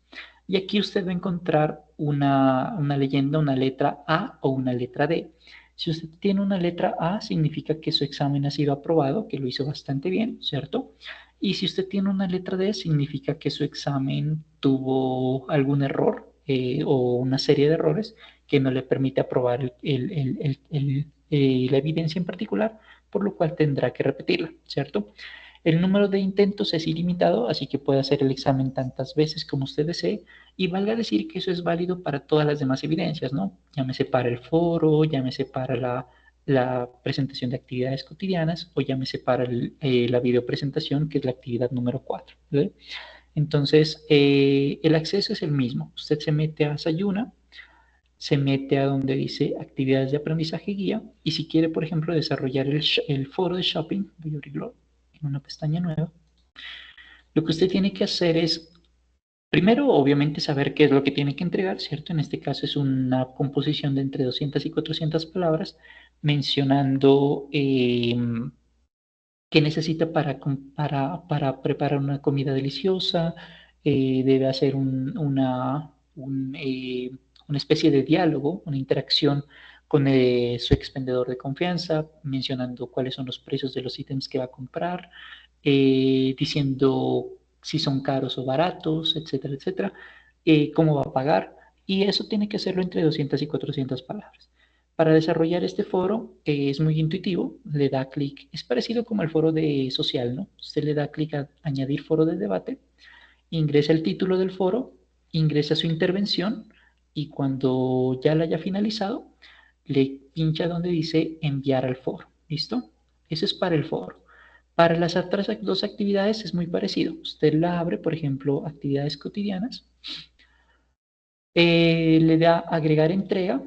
y aquí usted va a encontrar una leyenda, una letra A o una letra D. Si usted tiene una letra A, significa que su examen ha sido aprobado, que lo hizo bastante bien, ¿cierto? Y si usted tiene una letra D, significa que su examen tuvo algún error o una serie de errores que no le permite aprobar la evidencia en particular, por lo cual tendrá que repetirla, ¿cierto? El número de intentos es ilimitado, así que puede hacer el examen tantas veces como usted desee, y valga decir que eso es válido para todas las demás evidencias, ¿no? Llámese para el foro, llámese para la presentación de actividades cotidianas o llámese para la videopresentación, que es la actividad número 4. ¿Sí? Entonces, el acceso es el mismo. Usted se mete a Sayuna, se mete a donde dice actividades de aprendizaje guía y si quiere, por ejemplo, desarrollar el foro de shopping, voy a abrirlo en una pestaña nueva, lo que usted tiene que hacer es, primero, obviamente, saber qué es lo que tiene que entregar, ¿cierto? En este caso es una composición de entre 200 y 400 palabras mencionando qué necesita para preparar una comida deliciosa, debe hacer una especie de diálogo, una interacción con su expendedor de confianza, mencionando cuáles son los precios de los ítems que va a comprar, diciendo si son caros o baratos, etcétera, etcétera, cómo va a pagar, y eso tiene que hacerlo entre 200 y 400 palabras. Para desarrollar este foro es muy intuitivo, le da clic, es parecido como el foro de social, ¿no? Usted le da clic a añadir foro de debate, ingresa el título del foro, ingresa su intervención y cuando ya la haya finalizado, le pincha donde dice enviar al foro. ¿Listo? Eso es para el foro. Para las otras dos actividades es muy parecido. Usted la abre, por ejemplo, actividades cotidianas, le da agregar entrega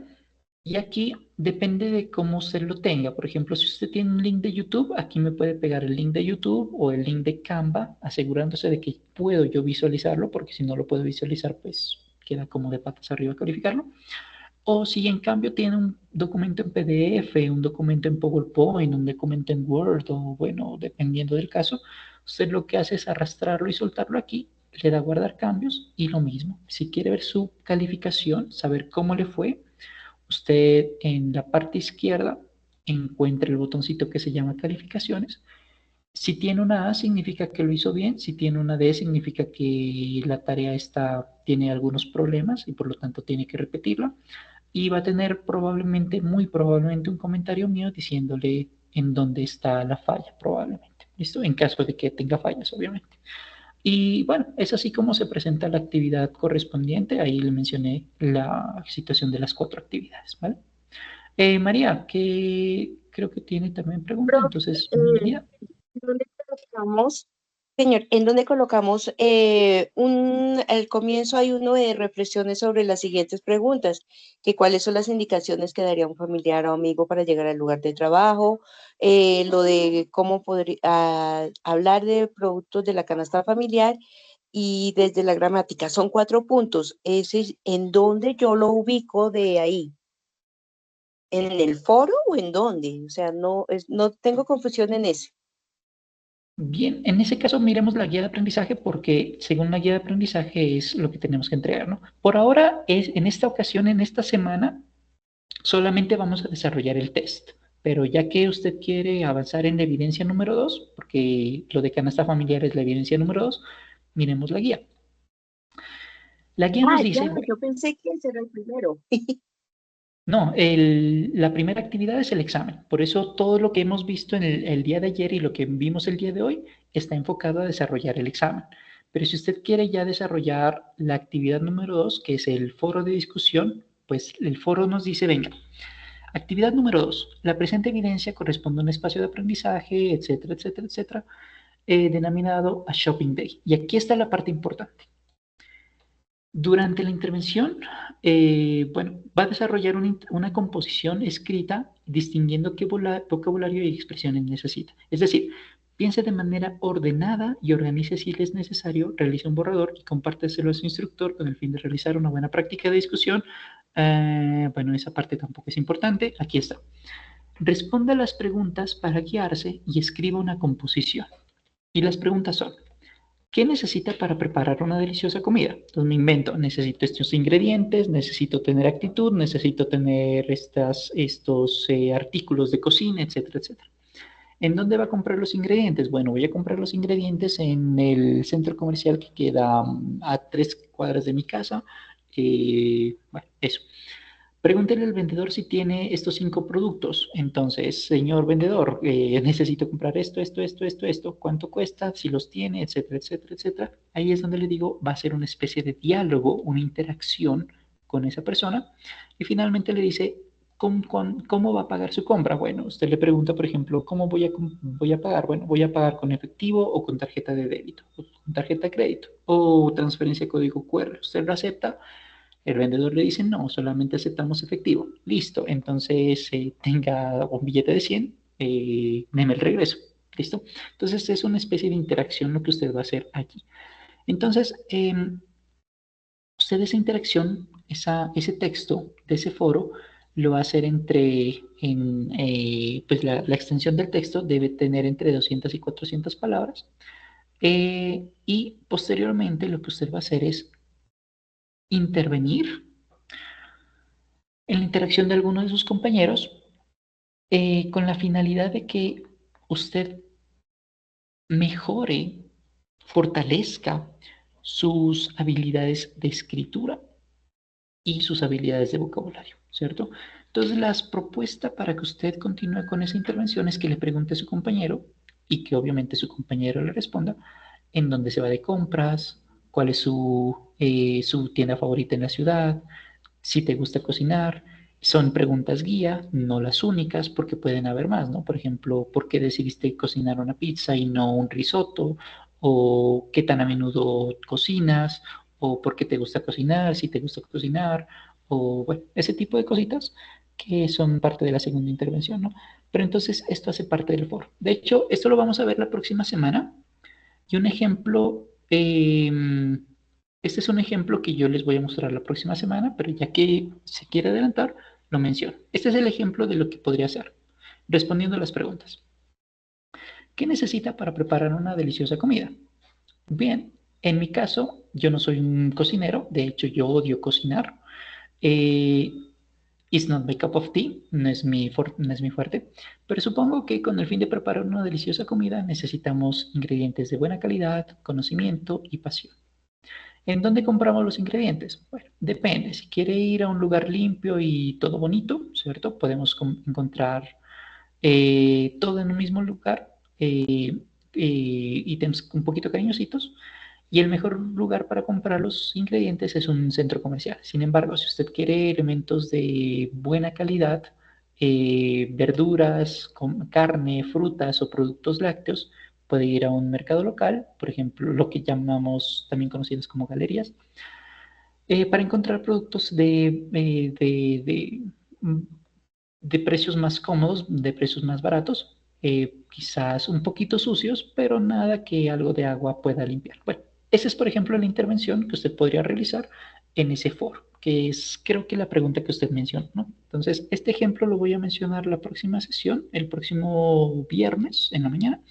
y aquí Depende de cómo usted lo tenga. Por ejemplo, si usted tiene un link de YouTube, aquí me puede pegar el link de YouTube o el link de Canva, asegurándose de que puedo yo visualizarlo, porque si no lo puedo visualizar, pues queda como de patas arriba calificarlo. O si en cambio tiene un documento en PDF, un documento en PowerPoint, un documento en Word, o bueno, dependiendo del caso, usted lo que hace es arrastrarlo y soltarlo aquí, le da a guardar cambios y lo mismo. Si quiere ver su calificación, saber cómo le fue, usted en la parte izquierda encuentra el botoncito que se llama calificaciones. Si tiene una A significa que lo hizo bien, si tiene una D significa que la tarea tiene algunos problemas y por lo tanto tiene que repetirla. Y va a tener probablemente, muy probablemente, un comentario mío diciéndole en dónde está la falla, probablemente. ¿Listo? En caso de que tenga fallas, obviamente. Y bueno, es así como se presenta la actividad correspondiente. Ahí le mencioné la situación de las 4 actividades, ¿vale? María, que creo que tiene también pregunta, Profe, entonces, bienvenida. ¿dónde colocamos, señor, en dónde colocamos al comienzo hay uno de reflexiones sobre las siguientes preguntas, que cuáles son las indicaciones que daría un familiar o amigo para llegar al lugar de trabajo, lo de cómo poder hablar de productos de la canasta familiar y desde la gramática. Son 4 puntos. Ese es en dónde yo lo ubico de ahí. ¿En el foro o en dónde? O sea, no tengo confusión en ese. Bien, en ese caso miremos la guía de aprendizaje porque según la guía de aprendizaje es lo que tenemos que entregar, ¿no? Por ahora, en esta ocasión, en esta semana, solamente vamos a desarrollar el test. Pero ya que usted quiere avanzar en la evidencia número 2, porque lo de canasta familiar es la evidencia número 2, miremos la guía. La guía nos Ya, dice, bueno, yo pensé que ese era el primero. no, la primera actividad es el examen. Por eso todo lo que hemos visto en el día de ayer y lo que vimos el día de hoy está enfocado a desarrollar el examen. Pero si usted quiere ya desarrollar la actividad número 2, que es el foro de discusión, pues el foro nos dice, venga, actividad número 2, la presente evidencia corresponde a un espacio de aprendizaje, etcétera, etcétera, etcétera, denominado a Shopping Day. Y aquí está la parte importante. Durante la intervención, bueno, va a desarrollar una composición escrita distinguiendo qué vocabulario y expresiones necesita. Es decir, piense de manera ordenada y organice si es necesario, realice un borrador y compárteselo a su instructor con el fin de realizar una buena práctica de discusión. Bueno, esa parte tampoco es importante. Aquí está. Responda las preguntas para guiarse y escriba una composición. Y las preguntas son, ¿qué necesita para preparar una deliciosa comida? Entonces me invento, necesito estos ingredientes, necesito tener actitud, necesito tener estos artículos de cocina, etcétera, etcétera. ¿En dónde va a comprar los ingredientes? Bueno, voy a comprar los ingredientes en el centro comercial que queda a 3 cuadras de mi casa. Bueno, eso. Pregúntele al vendedor si tiene estos 5 productos. Entonces, señor vendedor, necesito comprar esto, cuánto cuesta, si los tiene, etcétera, etcétera, etcétera. Ahí es donde le digo, va a ser una especie de diálogo, una interacción con esa persona. Y finalmente le dice, ¿cómo va a pagar su compra? Bueno, usted le pregunta, por ejemplo, ¿cómo voy a pagar? Bueno, voy a pagar con efectivo o con tarjeta de débito, o con tarjeta de crédito, o transferencia código QR. Usted lo acepta. El vendedor le dice, no, solamente aceptamos efectivo. Listo, entonces tenga un billete de 100, deme el regreso. ¿Listo? Entonces es una especie de interacción lo que usted va a hacer aquí. Entonces, usted esa interacción, ese texto de ese foro, lo va a hacer pues la extensión del texto debe tener entre 200 y 400 palabras. Y posteriormente lo que usted va a hacer es intervenir en la interacción de alguno de sus compañeros con la finalidad de que usted mejore, fortalezca sus habilidades de escritura y sus habilidades de vocabulario, ¿cierto? Entonces, la propuesta para que usted continúe con esa intervención es que le pregunte a su compañero y que obviamente su compañero le responda en dónde se va de compras, cuál es su tienda favorita en la ciudad, si te gusta cocinar. Son preguntas guía, no las únicas, porque pueden haber más, ¿no? Por ejemplo, ¿por qué decidiste cocinar una pizza y no un risotto? ¿O qué tan a menudo cocinas? ¿O por qué te gusta cocinar? Si te gusta cocinar, o bueno, ese tipo de cositas que son parte de la segunda intervención, ¿no? Pero entonces esto hace parte del foro. De hecho, esto lo vamos a ver la próxima semana. Y un ejemplo, este es un ejemplo que yo les voy a mostrar la próxima semana, pero ya que se quiere adelantar, lo menciono. Este es el ejemplo de lo que podría hacer, respondiendo a las preguntas. ¿Qué necesita para preparar una deliciosa comida? Bien, en mi caso, yo no soy un cocinero, de hecho yo odio cocinar. It's not my cup of tea, no es mi fuerte, pero supongo que con el fin de preparar una deliciosa comida necesitamos ingredientes de buena calidad, conocimiento y pasión. ¿En dónde compramos los ingredientes? Bueno, depende. Si quiere ir a un lugar limpio y todo bonito, ¿cierto? Podemos encontrar todo en un mismo lugar, ítems un poquito cariñositos, y el mejor lugar para comprar los ingredientes es un centro comercial. Sin embargo, si usted quiere elementos de buena calidad, verduras, carne, frutas o productos lácteos, puede ir a un mercado local, por ejemplo, lo que llamamos también conocidos como galerías, para encontrar productos de precios más cómodos, de precios más baratos, quizás un poquito sucios, pero nada que algo de agua pueda limpiar. Bueno, esa es, por ejemplo, la intervención que usted podría realizar en ese foro, que es, creo que la pregunta que usted mencionó, ¿no? Entonces, este ejemplo lo voy a mencionar la próxima sesión, el próximo viernes en la mañana,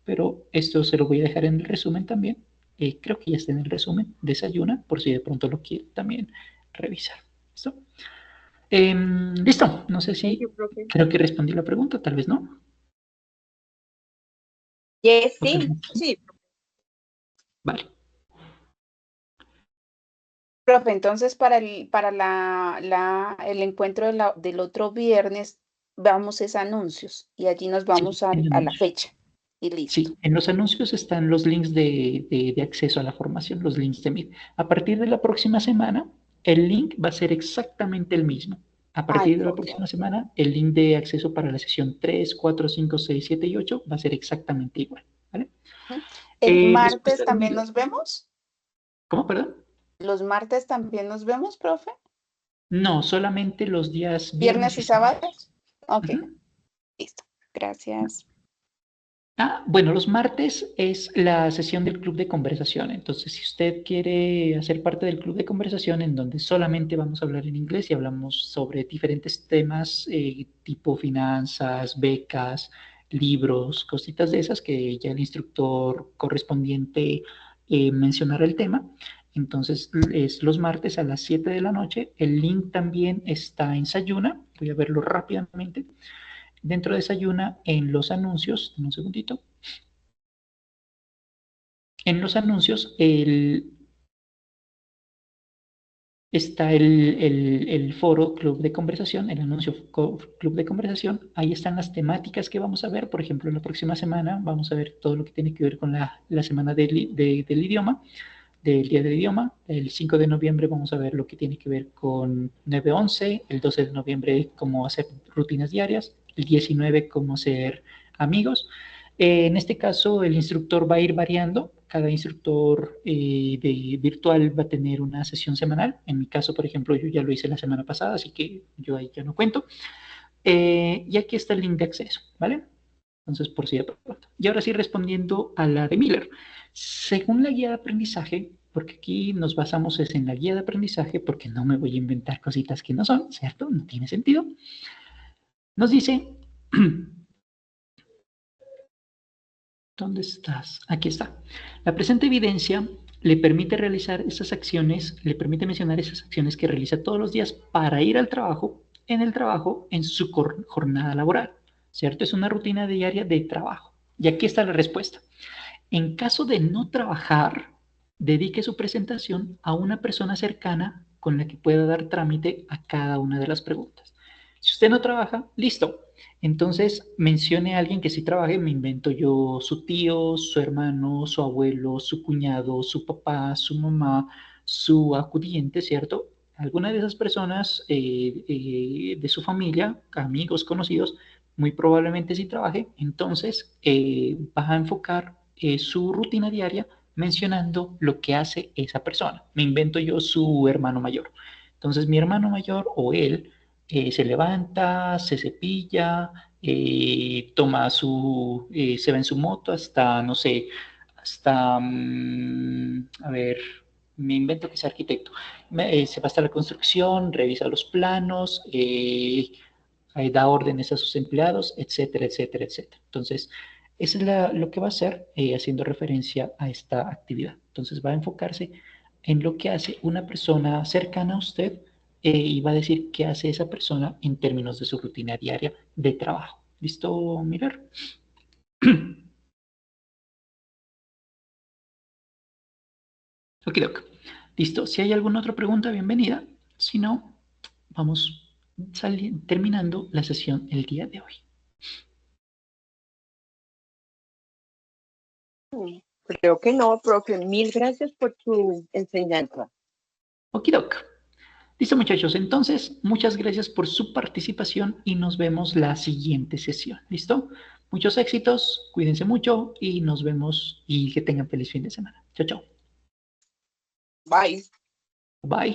pero esto se lo voy a dejar en el resumen también. Creo que ya está en el resumen, desayuna, por si de pronto lo quiere también revisar. ¿Listo? Listo, no sé si creo que respondí la pregunta, tal vez no. Yes, sí, sí. Vale. Profe, entonces para el encuentro del otro viernes vamos a anuncios y allí nos vamos Sí, a la fecha y listo. Sí, en los anuncios están los links de acceso a la formación, los links de Meet. A partir de la próxima semana, el link va a ser exactamente el mismo. A partir de la próxima semana, el link de acceso para la sesión 3, 4, 5, 6, 7 y 8 va a ser exactamente igual. ¿Vale? ¿El martes también nos vemos? ¿Cómo, perdón? ¿Los martes también nos vemos, profe? No, solamente los días viernes y sábados. Ok, listo. Gracias. Bueno, los martes es la sesión del club de conversación. Entonces, si usted quiere hacer parte del club de conversación en donde solamente vamos a hablar en inglés y hablamos sobre diferentes temas tipo finanzas, becas, libros, cositas de esas que ya el instructor correspondiente mencionará el tema. Entonces, es los martes a las 7 de la noche. El link también está en Sayuna. Voy a verlo rápidamente. Dentro de Sayuna, en los anuncios, un segundito, en los anuncios está el foro Club de Conversación, el anuncio Club de Conversación. Ahí están las temáticas que vamos a ver. Por ejemplo, la próxima semana vamos a ver todo lo que tiene que ver con la semana del idioma, del Día del Idioma. El 5 de noviembre vamos a ver lo que tiene que ver con 9-11, el 12 de noviembre cómo hacer rutinas diarias, el 19 cómo ser amigos. En este caso, el instructor va a ir variando. Cada instructor virtual va a tener una sesión semanal. En mi caso, por ejemplo, yo ya lo hice la semana pasada, así que yo ahí ya no cuento. Y aquí está el link de acceso, ¿vale? Entonces, por si de pronto. Y ahora sí, respondiendo a la de Miller. Según la guía de aprendizaje, porque aquí nos basamos es en la guía de aprendizaje, porque no me voy a inventar cositas que no son, ¿cierto? No tiene sentido. Nos dice, ¿dónde estás? Aquí está. La presente evidencia le permite realizar esas acciones, le permite mencionar esas acciones que realiza todos los días para ir al trabajo, en su jornada laboral, ¿cierto? Es una rutina diaria de trabajo. Y aquí está la respuesta. En caso de no trabajar, dedique su presentación a una persona cercana con la que pueda dar trámite a cada una de las preguntas. Si usted no trabaja, listo. Entonces mencione a alguien que sí trabaje, me invento yo su tío, su hermano, su abuelo, su cuñado, su papá, su mamá, su acudiente, ¿cierto? Alguna de esas personas de su familia, amigos, conocidos, muy probablemente sí trabaje, entonces va a enfocar su rutina diaria mencionando lo que hace esa persona. Me invento yo su hermano mayor. Entonces mi hermano mayor o él Se levanta, se cepilla, toma se va en su moto hasta, no sé, hasta, a ver, me invento que es arquitecto. Se va hasta la construcción, revisa los planos, da órdenes a sus empleados, etcétera, etcétera, etcétera. Entonces, eso es lo que va a hacer haciendo referencia a esta actividad. Entonces, va a enfocarse en lo que hace una persona cercana a usted y va a decir qué hace esa persona en términos de su rutina diaria de trabajo. ¿Listo, Mirar? Ok, doc. Listo. Si hay alguna otra pregunta, bienvenida. Si no, vamos terminando la sesión el día de hoy. Creo que no, profe. Mil gracias por tu enseñanza. Ok, doc. Listo, muchachos. Entonces, muchas gracias por su participación y nos vemos la siguiente sesión. ¿Listo? Muchos éxitos, cuídense mucho y nos vemos y que tengan feliz fin de semana. Chao, chao. Bye. Bye.